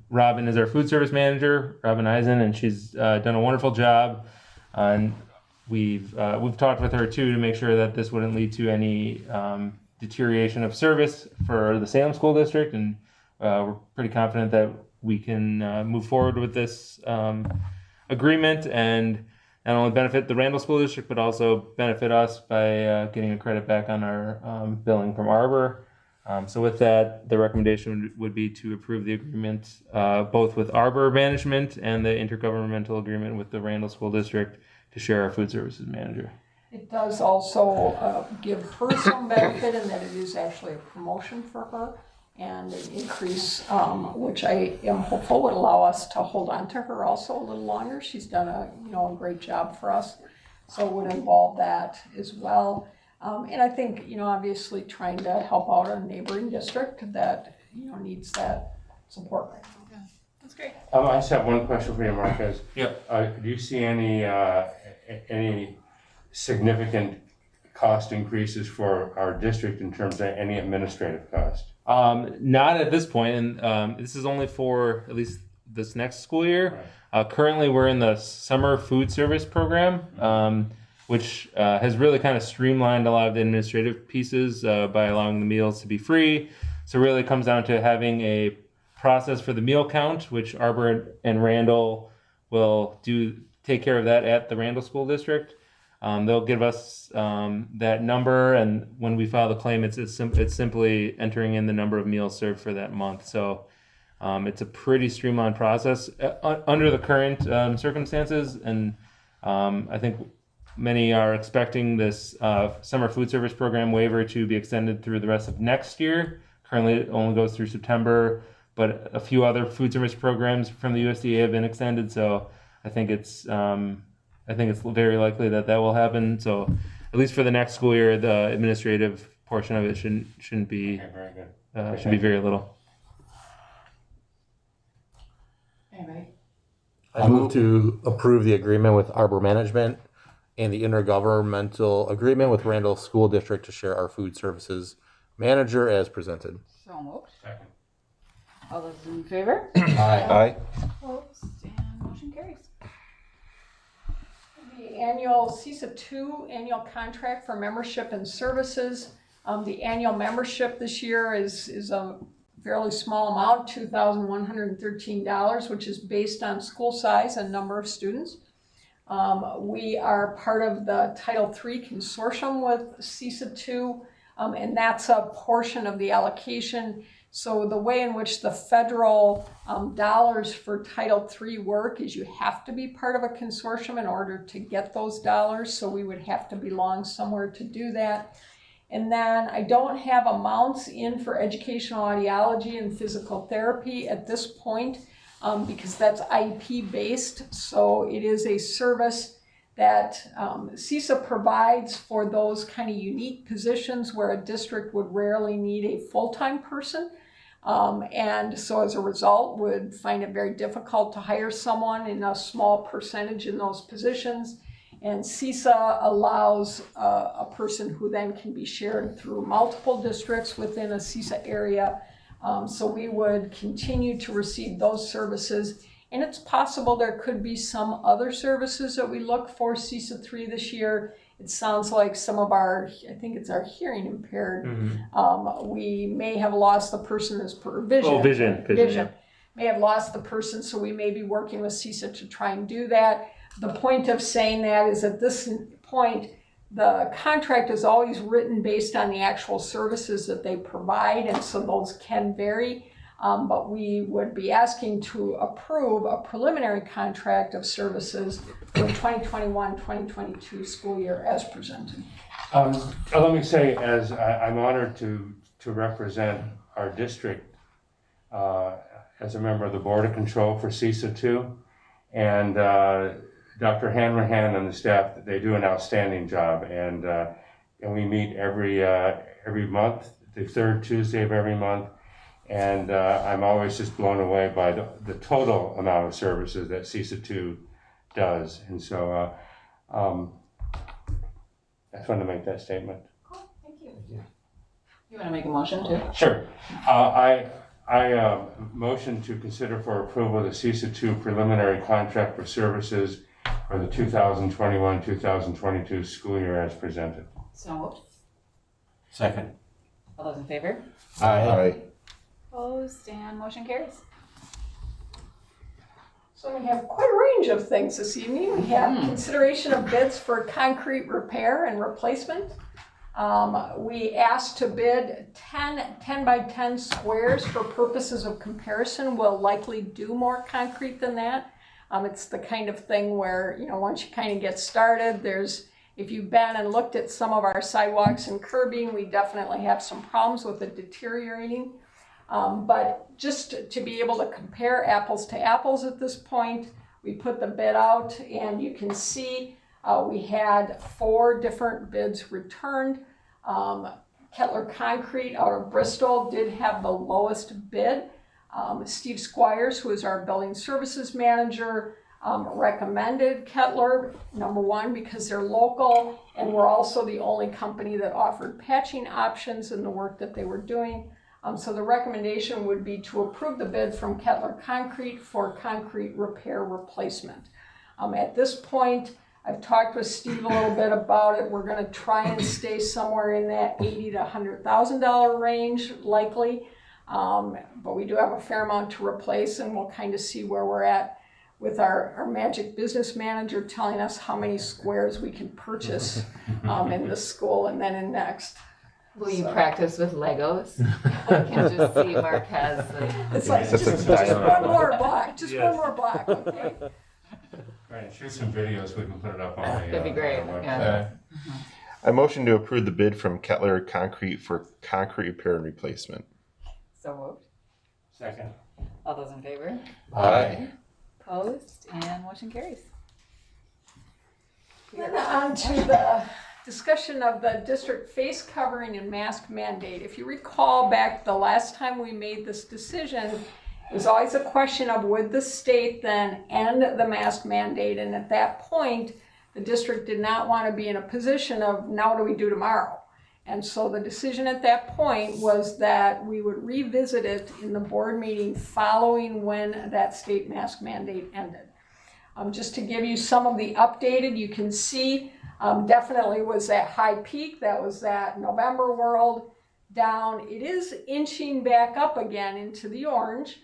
Robin is our food service manager, Robin Eisen, and she's done a wonderful job. And we've talked with her too to make sure that this wouldn't lead to any deterioration of service for the Salem School District. And we're pretty confident that we can move forward with this agreement and not only benefit the Randall School District, but also benefit us by getting a credit back on our billing from Arbor. So with that, the recommendation would be to approve the agreement both with Arbor Management and the intergovernmental agreement with the Randall School District to share our food services manager. It does also give her some benefit in that it is actually a promotion for her and an increase, which I am hopeful would allow us to hold on to her also a little longer. She's done a great job for us, so it would involve that as well. And I think, obviously trying to help out a neighboring district that, needs that support right now. That's great. I just have one question for you, Marquez. Yep. Do you see any significant cost increases for our district in terms of any administrative cost? Not at this point, and this is only for at least this next school year. Right. Currently, we're in the summer food service program, which has really kind of streamlined a lot of the administrative pieces by allowing the meals to be free. So really it comes down to having a process for the meal count, which Arbor and Randall will take care of that at the Randall School District. They'll give us that number, and when we file the claim, it's simply entering in the number of meals served for that month. So it's a pretty streamlined process under the current circumstances, and I think many are expecting this summer food service program waiver to be extended through the rest of next year. Currently, it only goes through September, but a few other food service programs from the USDA have been extended. So I think it's very likely that will happen. So at least for the next school year, the administrative portion of it shouldn't be very good. Should be very little. Anybody? I move to approve the agreement with Arbor Management and the intergovernmental agreement with Randall School District to share our food services manager as presented. So moved. Second. All those in favor? Aye. Opposed, and motion carries. The annual CISA 2 annual contract for membership and services. The annual membership this year is a fairly small amount, $2,113, which is based on school size and number of students. We are part of the Title III consortium with CISA 2, and that's a portion of the allocation. So the way in which the federal dollars for Title III work is you have to be part of a consortium in order to get those dollars. So we would have to belong somewhere to do that. And then I don't have amounts in for educational audiology and physical therapy at this point because that's IEP based. So it is a service that CISA provides for those kind of unique positions where a district would rarely need a full-time person. And so as a result would find it very difficult to hire someone in a small percentage in those positions. And CISA allows a person who then can be shared through multiple districts within a CISA area. So we would continue to receive those services. And it's possible there could be some other services that we look for CISA 3 this year. It sounds like some of our, I think it's our hearing impaired. We may have lost the person as per vision. Oh, vision. Yeah. May have lost the person, so we may be working with CISA to try and do that. The point of saying that is at this point, the contract is always written based on the actual services that they provide, and so those can vary. But we would be asking to approve a preliminary contract of services for the 2021-2022 school year as presented. Let me say, as I'm honored to represent our district as a member of the Board of Control for CISA 2, and Dr. Hanrahan and the staff, they do an outstanding job, and we meet every month, the third Tuesday of every month, and I'm always just blown away by the total amount of services that CISA 2 does, and so I just wanted to make that statement. Cool, thank you. You want to make a motion too? Sure. I motion to consider for approval the CISA 2 preliminary contract for services for the 2021-2022 school year as presented. So moved. Second. All those in favor? Aye. Opposed, and motion carries. So we have quite a range of things this evening. We have consideration of bids for concrete repair and replacement. We asked to bid 10 by 10 squares for purposes of comparison. We'll likely do more concrete than that. It's the kind of thing where, once you kind of get started, if you've been and looked at some of our sidewalks and curbing, we definitely have some problems with it deteriorating. But just to be able to compare apples to apples at this point, we put the bid out, and you can see we had 4 different bids returned. Kettler Concrete out of Bristol did have the lowest bid. Steve Squires, who is our building services manager, recommended Kettler, number one, because they're local, and we're also the only company that offered patching options in the work that they were doing. So the recommendation would be to approve the bid from Kettler Concrete for concrete repair replacement. At this point, I've talked with Steve a little bit about it. We're going to try and stay somewhere in that $80,000 to $100,000 range, likely. But we do have a fair amount to replace, and we'll kind of see where we're at with our magic business manager telling us how many squares we can purchase in this school and then in next. Will you practice with Legos? I can just see Marquez. It's like, just one more block, just one more block, okay? Right, shoot some videos, we can put it up on the That'd be great, website. yeah. I motion to approve the bid from Kettler Concrete for concrete repair and replacement. So moved. Second. All those in favor? Aye. Opposed, and motion carries. Then on to the discussion of the district face covering and mask mandate. If you recall back the last time we made this decision, it was always a question of would the state then end the mask mandate, and at that point the district did not want to be in a position of, now what do we do tomorrow? And so the decision at that point was that we would revisit it in the board meeting following when that state mask mandate ended. Just to give you some of the updated, you can see definitely was that high peak, that was that November world down. It is inching back up again into the orange.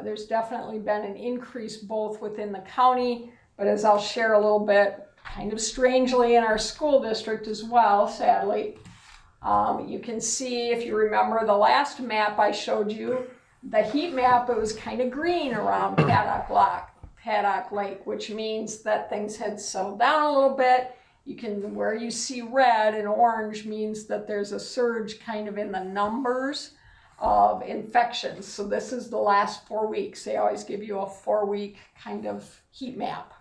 There's definitely been an increase both within the county, but as I'll share a little bit, kind of strangely in our school district as well, sadly. You can see, if you remember the last map I showed you, the heat map, it was kind of green around Paddock Lake, which means that things had settled down a little bit. You can, where you see red and orange means that there's a surge kind of in the numbers of infections. So this is the last 4 weeks. They always give you a 4-week kind of heat map.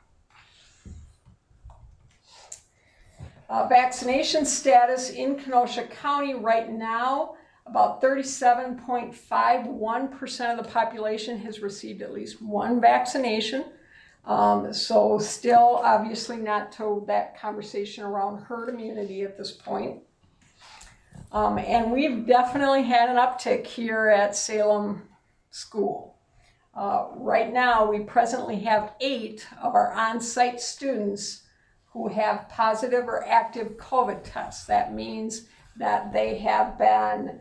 Vaccination status in Kenosha County right now, about 37.51% of the population has received at least one vaccination. So still obviously not to that conversation around herd immunity at this point. And we've definitely had an uptick here at Salem School. Right now, we presently have 8 of our on-site students who have positive or active COVID tests. That means that they have been,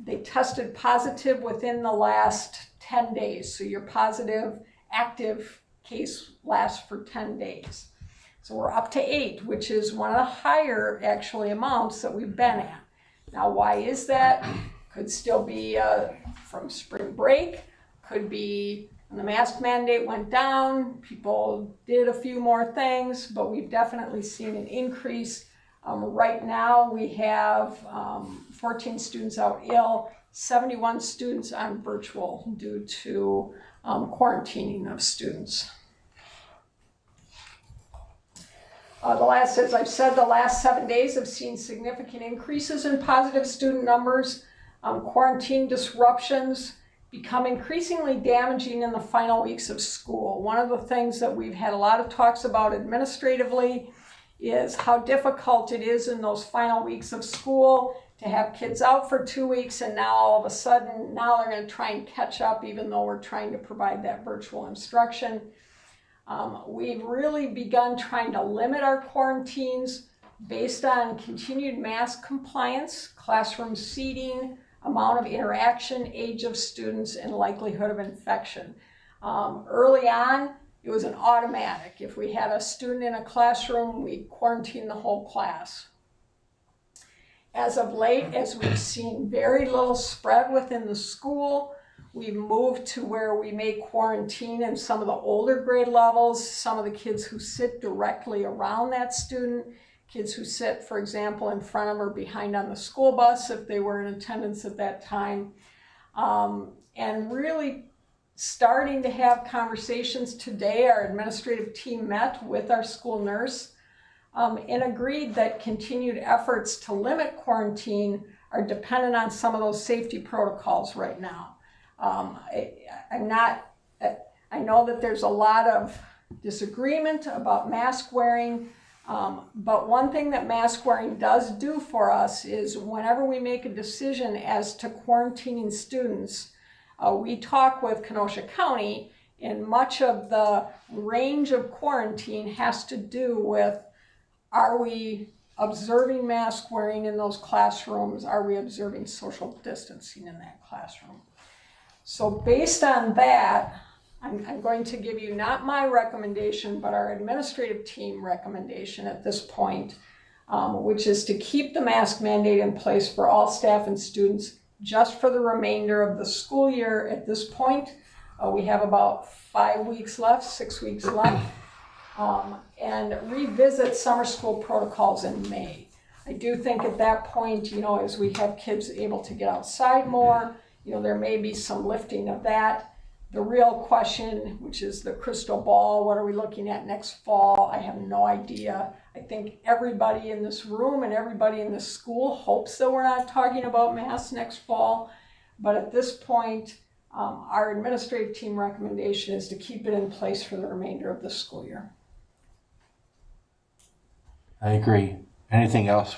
they tested positive within the last 10 days. So your positive, active case lasts for 10 days. So we're up to 8, which is one of the higher actually amounts that we've been at. Now, why is that? Could still be from spring break, could be when the mask mandate went down, people did a few more things, but we've definitely seen an increase. Right now we have 14 students out ill, 71 students on virtual due to quarantining of students. As I've said, the last 7 days have seen significant increases in positive student numbers. Quarantine disruptions become increasingly damaging in the final weeks of school. One of the things that we've had a lot of talks about administratively is how difficult it is in those final weeks of school to have kids out for 2 weeks, and now all of a sudden, now they're going to try and catch up even though we're trying to provide that virtual instruction. We've really begun trying to limit our quarantines based on continued mask compliance, classroom seating, amount of interaction, age of students, and likelihood of infection. Early on, it was an automatic. If we had a student in a classroom, we quarantined the whole class. As of late, as we've seen very little spread within the school, we've moved to where we may quarantine in some of the older grade levels, some of the kids who sit directly around that student, kids who sit, for example, in front of or behind on the school bus if they were in attendance at that time. And really starting to have conversations today. Our administrative team met with our school nurse and agreed that continued efforts to limit quarantine are dependent on some of those safety protocols right now. I know that there's a lot of disagreement about mask wearing, but one thing that mask wearing does do for us is whenever we make a decision as to quarantining students, we talk with Kenosha County, and much of the range of quarantine has to do with, are we observing mask wearing in those classrooms? Are we observing social distancing in that classroom? So based on that, I'm going to give you not my recommendation, but our administrative team recommendation at this point, which is to keep the mask mandate in place for all staff and students just for the remainder of the school year. At this point, we have about 5 weeks left, 6 weeks left, and revisit summer school protocols in May. I do think at that point, as we have kids able to get outside more, there may be some lifting of that. The real question, which is the crystal ball, what are we looking at next fall? I have no idea. I think everybody in this room and everybody in this school hopes that we're not talking about masks next fall. But at this point, our administrative team recommendation is to keep it in place for the remainder of the school year. I agree. Anything else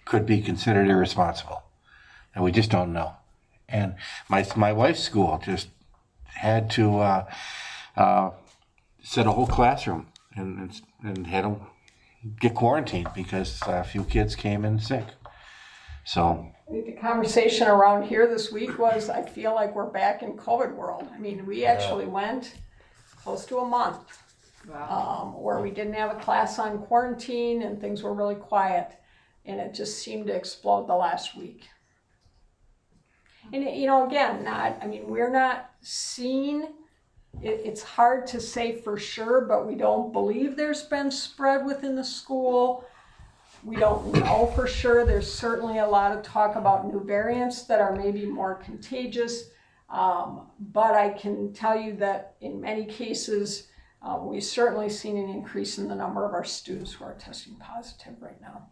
could be considered irresponsible, and we just don't know. And my wife's school just had to set a whole classroom and had them get quarantined because a few kids came in sick. So I think the conversation around here this week was, I feel like we're back in COVID world. I mean, we actually went close to a month where we didn't have a class on quarantine and things were really quiet. And it just seemed to explode the last week. And, again, we're not seeing, it's hard to say for sure, but we don't believe there's been spread within the school. We don't know for sure. There's certainly a lot of talk about new variants that are maybe more contagious. But I can tell you that in many cases, we've certainly seen an increase in the number of our students who are testing positive right now.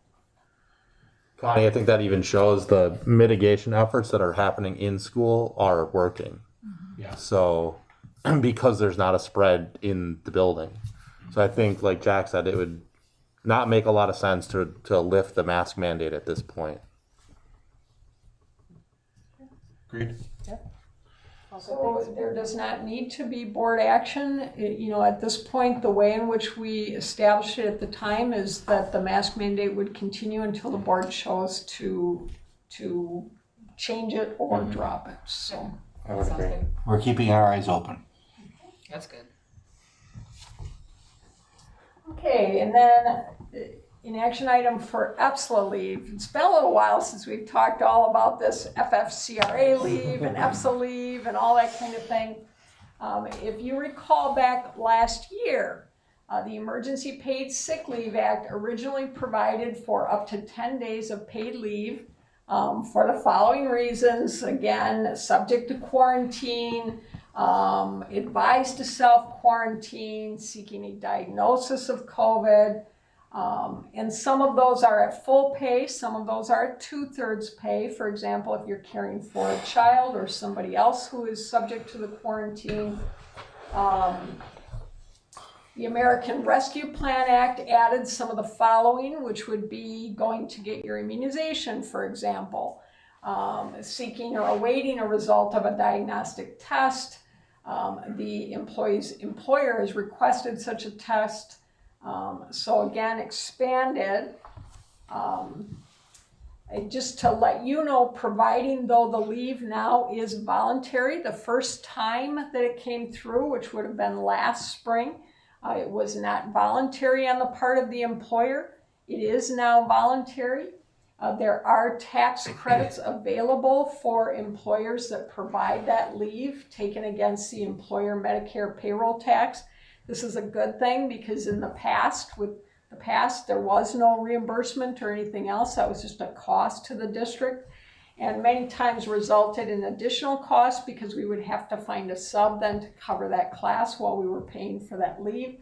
Connie, I think that even shows the mitigation efforts that are happening in school are working. Yeah. So, because there's not a spread in the building. So I think, like Jack said, it would not make a lot of sense to lift the mask mandate at this point. Agreed. So there does not need to be board action. At this point, the way in which we established it at the time is that the mask mandate would continue until the board chose to change it or drop it. So I would agree. we're keeping our eyes open. That's good. okay, and then an action item for EPSLA leave. It's been a little while since we've talked all about this FFCRA leave and EPSLA leave and all that kind of thing. If you recall back last year, the Emergency Paid Sick Leave Act originally provided for up to 10 days of paid leave for the following reasons. Again, subject to quarantine, advised to self-quarantine, seeking a diagnosis of COVID. And some of those are at full pay, some of those are at 2/3 pay. For example, if you're caring for a child or somebody else who is subject to the quarantine. The American Rescue Plan Act added some of the following, which would be going to get your immunization, for example, seeking or awaiting a result of a diagnostic test. The employee's employer has requested such a test. So again, expanded. Just to let you know, providing though the leave now is voluntary, the first time that it came through, which would have been last spring, it was not voluntary on the part of the employer. It is now voluntary. There are tax credits available for employers that provide that leave taken against the employer Medicare payroll tax. This is a good thing because in the past, there was no reimbursement or anything else. That was just a cost to the district, and many times resulted in additional costs because we would have to find a sub then to cover that class while we were paying for that leave.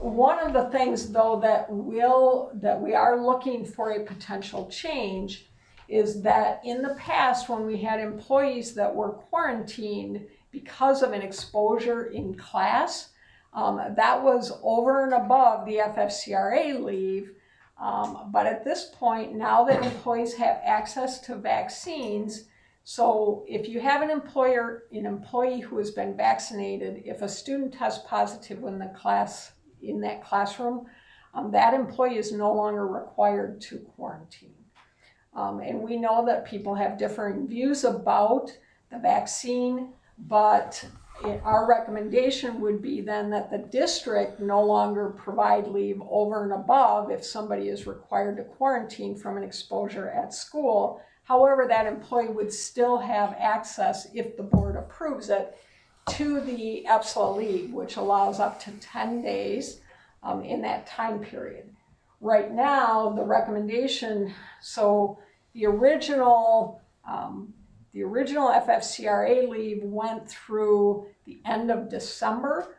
One of the things though that we are looking for a potential change is that in the past when we had employees that were quarantined because of an exposure in class, that was over and above the FFCRA leave. But at this point, now that employees have access to vaccines, so if you have an employee who has been vaccinated, if a student tests positive in that classroom, that employee is no longer required to quarantine. And we know that people have differing views about the vaccine, but our recommendation would be then that the district no longer provide leave over and above if somebody is required to quarantine from an exposure at school. However, that employee would still have access, if the board approves it, to the EPSLA leave, which allows up to 10 days in that time period. Right now, the recommendation, so the original FFCRA leave went through the end of December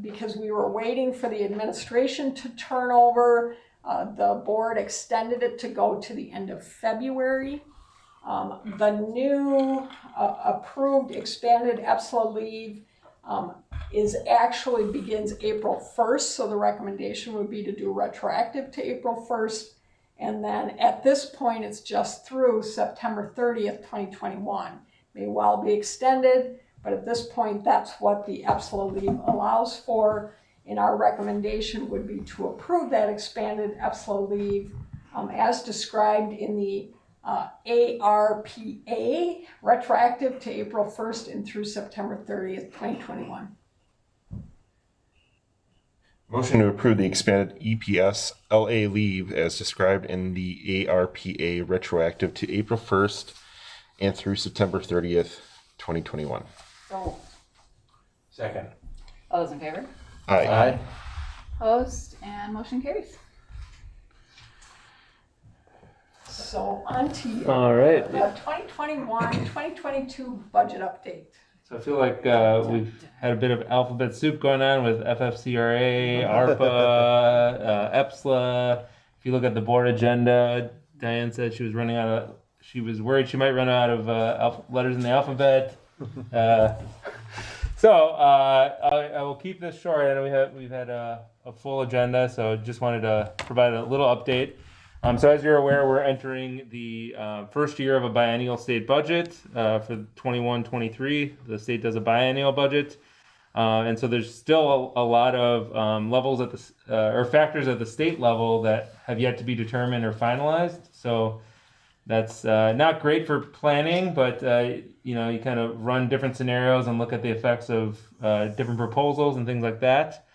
because we were waiting for the administration to turn over. The board extended it to go to the end of February. The new approved expanded EPSLA leave begins April 1st, so the recommendation would be to do retroactive to April 1st. And then at this point, it's just through September 30th, 2021. May well be extended, but at this point, that's what the EPSLA leave allows for. And our recommendation would be to approve that expanded EPSLA leave as described in the ARPA, retroactive to April 1st and through September 30th, 2021. Motion to approve the expanded EPS LA leave as described in the ARPA retroactive to April 1st and through September 30th, 2021. So, Second. all those in favor? Aye. Opposed, and motion carries. So on to you. All right. 2021-2022 budget update. So I feel like we've had a bit of alphabet soup going on with FFCRA, ARPA, EPSLA. If you look at the board agenda, Diane said she was worried she might run out of letters in the alphabet. I will keep this short. I know we've had a full agenda, so just wanted to provide a little update. So as you're aware, we're entering the first year of a biennial state budget for 21-23. The state does a biennial budget. And so there's still a lot of levels at the or factors at the state level that have yet to be determined or finalized. So that's not great for planning, but you kind of run different scenarios and look at the effects of different proposals and things like that.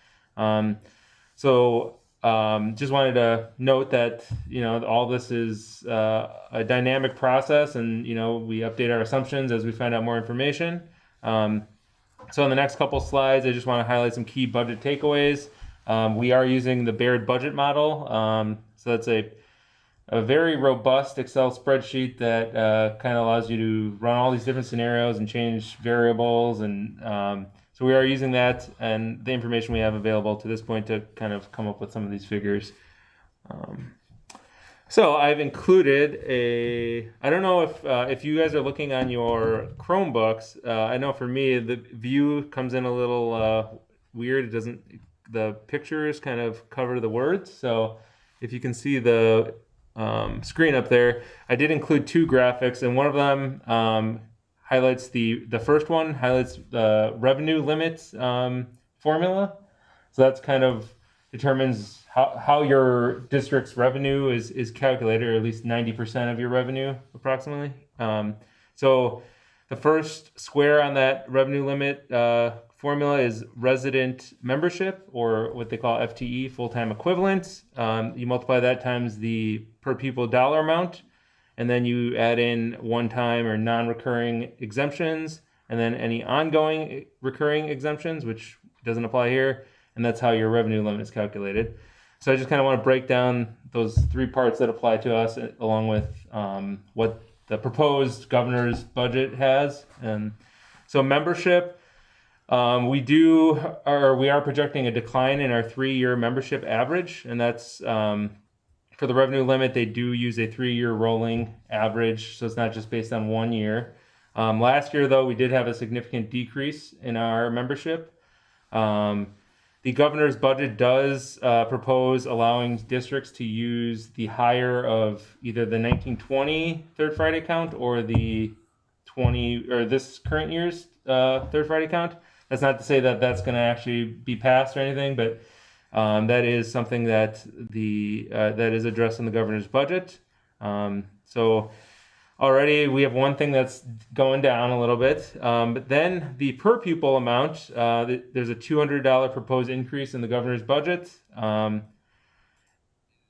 Just wanted to note that, all this is a dynamic process, and, we update our assumptions as we find out more information. So in the next couple slides, I just want to highlight some key budget takeaways. We are using the Baird budget model. So that's a very robust Excel spreadsheet that kind of allows you to run all these different scenarios and change variables. And so we are using that and the information we have available to this point to kind of come up with some of these figures. So I've included I don't know if you guys are looking on your Chromebooks. I know for me, the view comes in a little weird. The pictures kind of cover the words. So if you can see the screen up there, I did include two graphics, and one of them highlights the first one highlights the revenue limits formula. So that's kind of determines how your district's revenue is calculated, or at least 90% of your revenue approximately. So the first square on that revenue limit formula is resident membership, or what they call FTE, full-time equivalents. You multiply that times the per pupil dollar amount, and then you add in one-time or non-recurring exemptions, and then any ongoing recurring exemptions, which doesn't apply here, and that's how your revenue limit is calculated. So I just kind of want to break down those three parts that apply to us, along with what the proposed governor's budget has. And so membership, we are projecting a decline in our 3-year membership average, and that's for the revenue limit. They do use a 3-year rolling average, so it's not just based on 1 year. Last year, though, we did have a significant decrease in our membership. The governor's budget does propose allowing districts to use the higher of either the 1920 Third Friday count or the this current year's Third Friday count. That's not to say that that's going to actually be passed or anything, but that is something that that is addressed in the governor's budget. So already we have one thing that's going down a little bit, but then the per pupil amount, there's a $200 proposed increase in the governor's budget.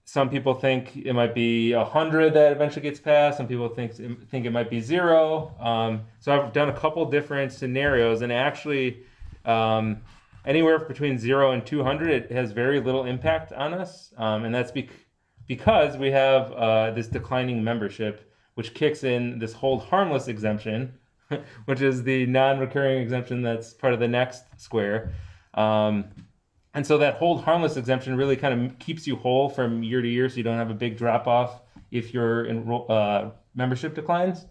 Some people think it might be 100 that eventually gets passed. Some people think it might be 0. So I've done a couple different scenarios, and actually anywhere between 0 and 200, it has very little impact on us. And that's because we have this declining membership, which kicks in this hold harmless exemption, which is the non-recurring exemption that's part of the next square. And so that hold harmless exemption really kind of keeps you whole from year to year, so you don't have a big drop off if your membership declines.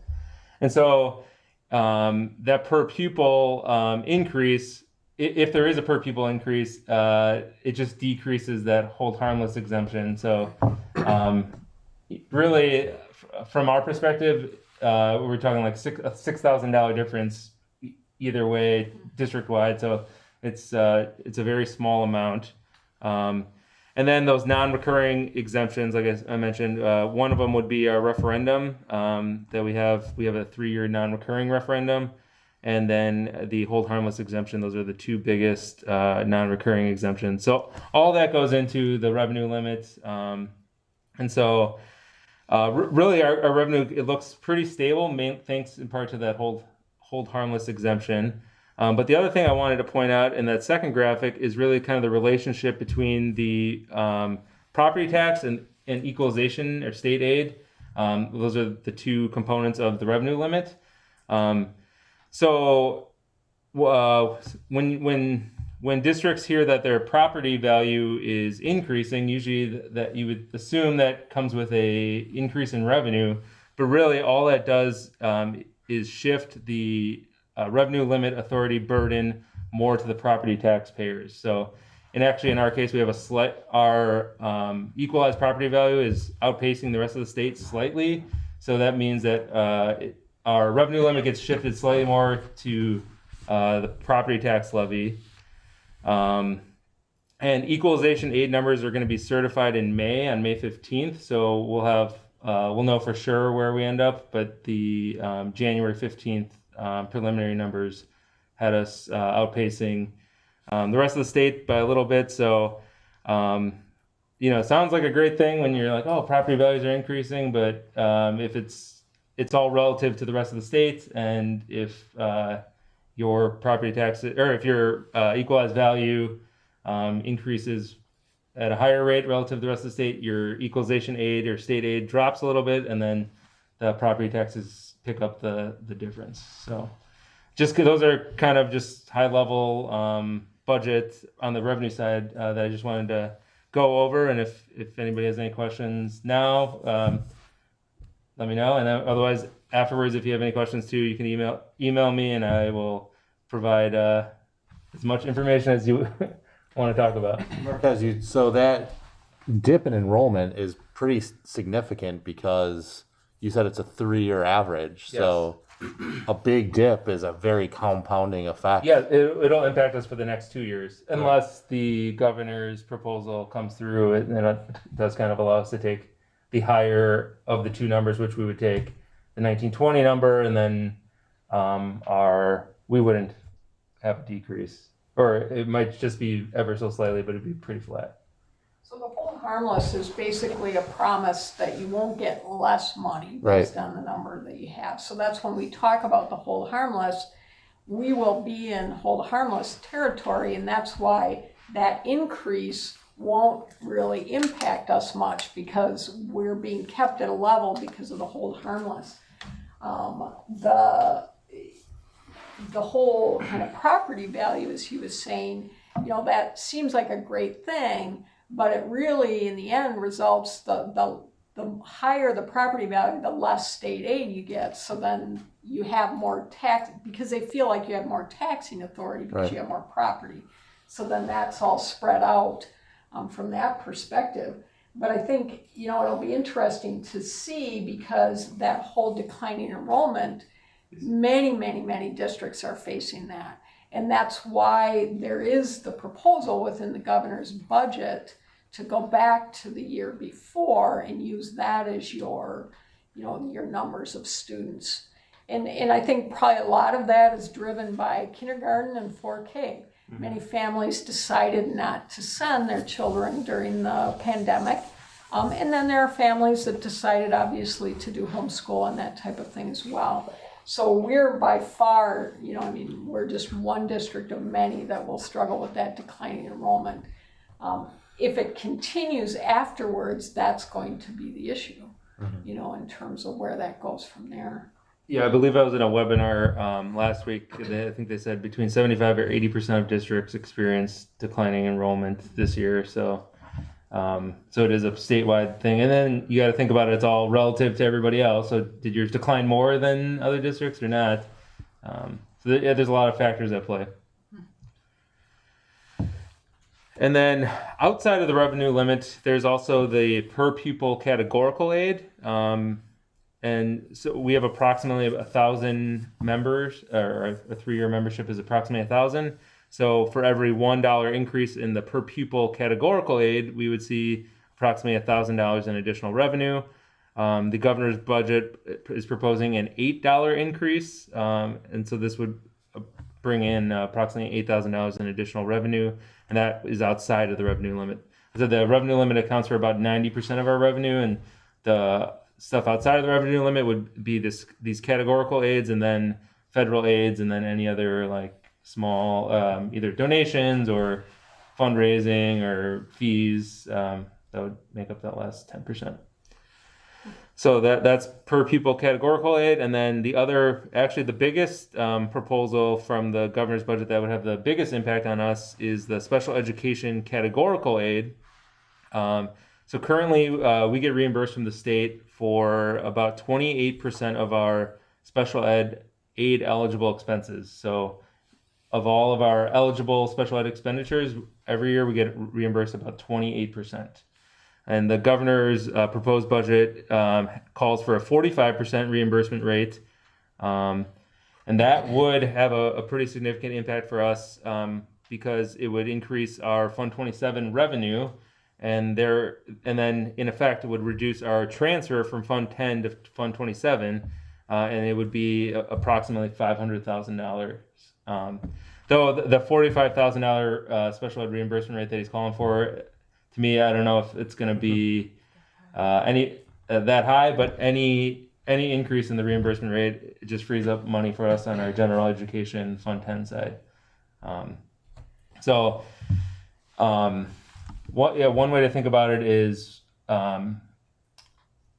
And so that per pupil increase if there is a per pupil increase, it just decreases that hold harmless exemption. So really, from our perspective, we're talking like a $6,000 difference either way, district wide. So it's a very small amount. And then those non-recurring exemptions, like I mentioned, one of them would be our referendum that we have. We have a 3-year non-recurring referendum, and then the hold harmless exemption. Those are the two biggest non-recurring exemptions. So all that goes into the revenue limits, and so really our revenue, it looks pretty stable, thanks in part to that hold harmless exemption. But the other thing I wanted to point out in that second graphic is really kind of the relationship between the property tax and equalization or state aid. Those are the two components of the revenue limit. So when districts hear that their property value is increasing, usually that you would assume that comes with a increase in revenue, but really all that does is shift the revenue limit authority burden more to the property taxpayers. So, and actually in our case, we have our equalized property value is outpacing the rest of the state slightly. So that means that our revenue limit gets shifted slightly more to the property tax levy. And equalization aid numbers are going to be certified in May, on May 15th. So we'll know for sure where we end up, but the January 15th preliminary numbers had us outpacing the rest of the state by a little bit. So, it sounds like a great thing when you're like, oh, property values are increasing, but if it's all relative to the rest of the state, and if your property tax, or if your equalized value increases at a higher rate relative to the rest of the state, your equalization aid or state aid drops a little bit, and then the property taxes pick up the difference. So just those are kind of just high level budget on the revenue side that I just wanted to go over. And if anybody has any questions now, let me know. And otherwise afterwards, if you have any questions too, you can email me, and I will provide as much information as you want to talk about. Marquez, so that dip in enrollment is pretty significant because you said it's a 3-year average. Yes. So a big dip is a very compounding effect. Yeah, it'll impact us for the next 2 years, unless the governor's proposal comes through. And it does kind of allow us to take the higher of the two numbers, which we would take the 1920 number, and then we wouldn't have a decrease, or it might just be ever so slightly, but it'd be pretty flat. So the hold harmless is basically a promise that you won't get less money Right. based on the number that you have. So that's when we talk about the hold harmless, we will be in hold harmless territory, and that's why that increase won't really impact us much, because we're being kept at a level because of the hold harmless. The whole kind of property value, as he was saying, that seems like a great thing, but it really, in the end, results the higher the property value, the less state aid you get. So then you have more tax, because they feel like you have more taxing authority because Right. you have more property. So then that's all spread out from that perspective. But I think, it'll be interesting to see, because that whole declining enrollment, many districts are facing that. And that's why there is the proposal within the governor's budget to go back to the year before and use that as your numbers of students. And I think probably a lot of that is driven by kindergarten and 4K. Many families decided not to send their children during the pandemic. And then there are families that decided, obviously, to do homeschool and that type of thing as well. So we're by far, we're just one district of many that will struggle with that declining enrollment. If it continues afterwards, that's going to be the issue, in terms of where that goes from there. Yeah, I believe I was in a webinar last week. I think they said between 75 or 80% of districts experience declining enrollment this year. So it is a statewide thing. And then you got to think about it. It's all relative to everybody else. So did yours decline more than other districts or not? There's a lot of factors at play. And then outside of the revenue limit, there's also the per pupil categorical aid. And so we have approximately 1,000 members, or a 3-year membership is approximately 1,000. So for every $1 increase in the per pupil categorical aid, we would see approximately $1,000 in additional revenue. The governor's budget is proposing an $8 increase, and so this would bring in approximately $8,000 in additional revenue, and that is outside of the revenue limit. So the revenue limit accounts for about 90% of our revenue, and the stuff outside of the revenue limit would be these categorical aids, and then federal aids, and then any other like small either donations or fundraising or fees that would make up that last 10%. So that's per pupil categorical aid. And then the other, actually the biggest proposal from the governor's budget that would have the biggest impact on us is the special education categorical aid. So currently we get reimbursed from the state for about 28% of our special ed aid eligible expenses. So of all of our eligible special ed expenditures, every year we get reimbursed about 28%. And the governor's proposed budget calls for a 45% reimbursement rate. And that would have a pretty significant impact for us because it would increase our Fund 27 revenue, and then in effect it would reduce our transfer from Fund 10 to Fund 27, and it would be approximately $500,000. Though the $45,000 special ed reimbursement rate that he's calling for, to me, I don't know if it's going to be any that high, but any increase in the reimbursement rate, it just frees up money for us on our general education Fund 10 side. One way to think about it is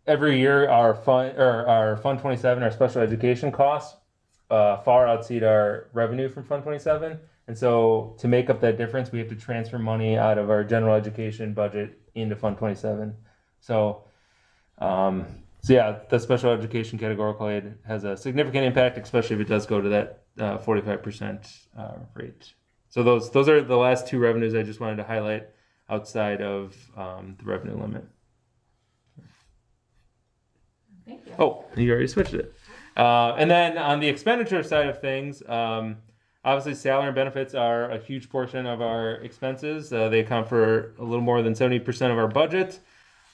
every year our Fund 27, our special education costs far exceed our revenue from Fund 27. And so to make up that difference, we have to transfer money out of our general education budget into Fund 27. So yeah, the special education categorical aid has a significant impact, especially if it does go to that 45% rate. So those are the last two revenues I just wanted to highlight outside of the revenue limit. Thank you. Oh, you already switched it. And then on the expenditure side of things, obviously salary and benefits are a huge portion of our expenses. They account for a little more than 70% of our budget.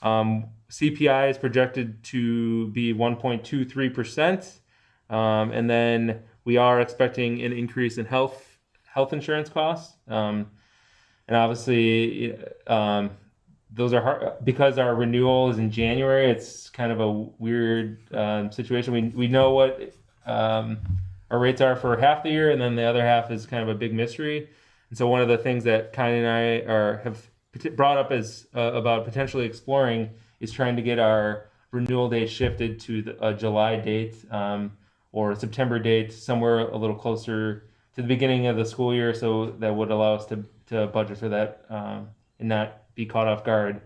CPI is projected to be 1.23%. And then we are expecting an increase in health insurance costs. And obviously, those are hard because our renewal is in January. It's kind of a weird situation. We know what our rates are for half the year, and then the other half is kind of a big mystery. And so one of the things that Connie and I have brought up is about potentially exploring is trying to get our renewal date shifted to a July date or a September date, somewhere a little closer to the beginning of the school year, so that would allow us to budget for that and not be caught off guard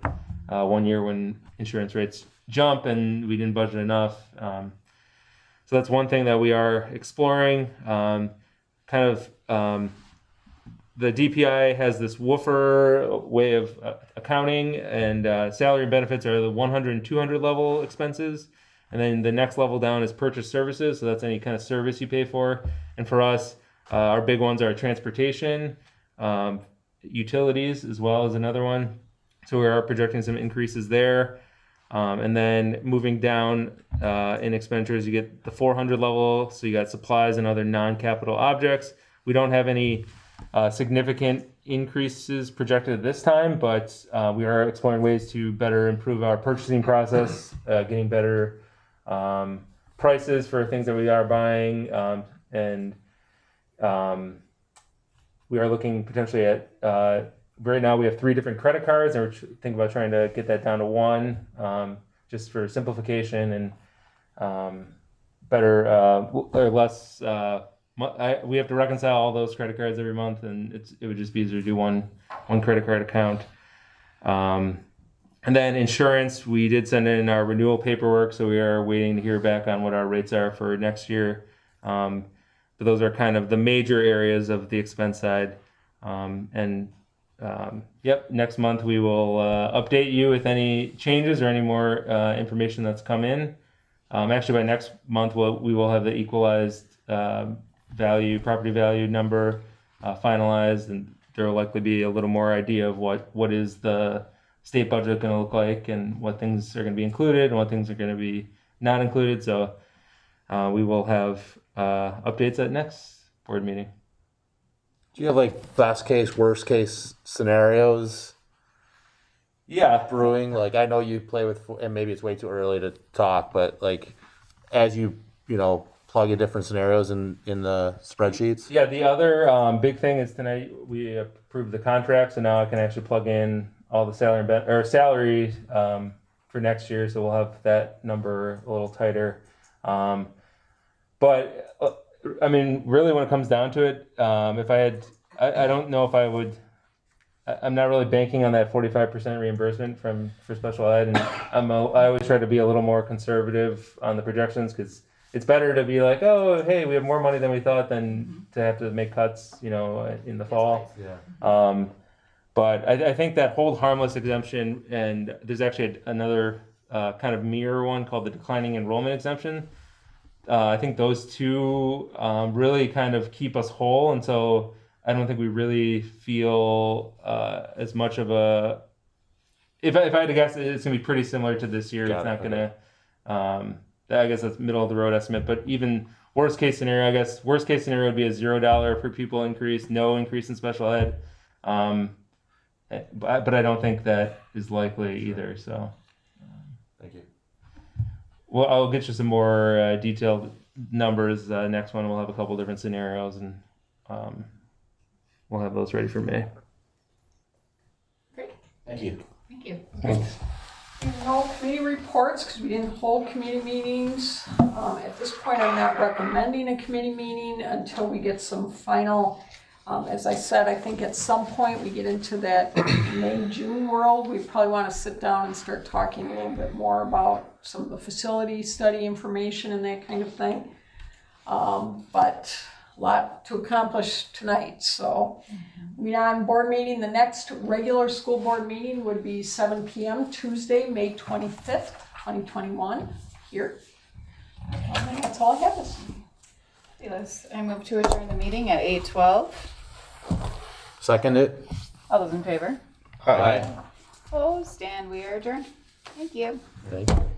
one year when insurance rates jump and we didn't budget enough. So that's one thing that we are exploring. The DPI has this woofer way of accounting, and salary and benefits are the 100 and 200 level expenses. And then the next level down is purchase services. So that's any kind of service you pay for. And for us, our big ones are transportation, utilities as well as another one. So we are projecting some increases there. And then moving down in expenditures, you get the 400 level. So you got supplies and other non-capital objects. We don't have any significant increases projected at this time, but we are exploring ways to better improve our purchasing process, getting better prices for things that we are buying. And we are looking potentially at right now we have 3 different credit cards, and we're thinking about trying to get that down to 1, just for simplification and better or less. We have to reconcile all those credit cards every month, and it would just be easier to do one credit card account. And then insurance, we did send in our renewal paperwork, so we are waiting to hear back on what our rates are for next year. But those are kind of the major areas of the expense side. And yep, next month we will update you with any changes or any more information that's come in. Actually, by next month we will have the equalized property value number finalized, and there will likely be a little more idea of what is the state budget going to look like, and what things are going to be included and what things are going to be not included. So we will have updates at next board meeting. Do you have like best case, worst case scenarios Yeah, brewing? Like I know you play with, and maybe it's way too early to talk, but like as you plug in different scenarios in the spreadsheets. Yeah, the other big thing is tonight we approved the contract, so now I can actually plug in all the salary for next year, so we'll have that number a little tighter. But I mean, really, when it comes down to it, if I had, I don't know if I would. I'm not really banking on that 45% reimbursement for special ed, and I always try to be a little more conservative on the projections, because it's better to be like, oh, hey, we have more money than we thought, than to have to make cuts, in the fall. Yeah. But I think that hold harmless exemption, and there's actually another kind of mirror one called the declining enrollment exemption. I think those two really kind of keep us whole, and so I don't think we really feel as much of a. If I had to guess, it's gonna be pretty similar to this year. Got it's it, not gonna. I guess that's middle of the road estimate, but even worst case scenario, I guess worst case scenario would be a $0 per pupil increase, no increase in special ed. But I don't think that is likely either. So. Thank you. Well, I'll get you some more detailed numbers. Next one, we'll have a couple different scenarios, and we'll have those ready for May. Thank you. Thank you. No committee reports, because we didn't hold committee meetings. At this point, I'm not recommending a committee meeting until we get some final, as I said, I think at some point we get into that May, June world. We probably want to sit down and start talking a little bit more about some of the facility study information and that kind of thing. But a lot to accomplish tonight. So we on board meeting, the next regular school board meeting would be 7 p.m. Tuesday, May 25th, 2021 here. And that's all I have this evening. Fabulous. I move to adjourn the meeting at 8:12. Second it. All those in favor? Aye. Opposed, and we are adjourned. Thank you. Thank you.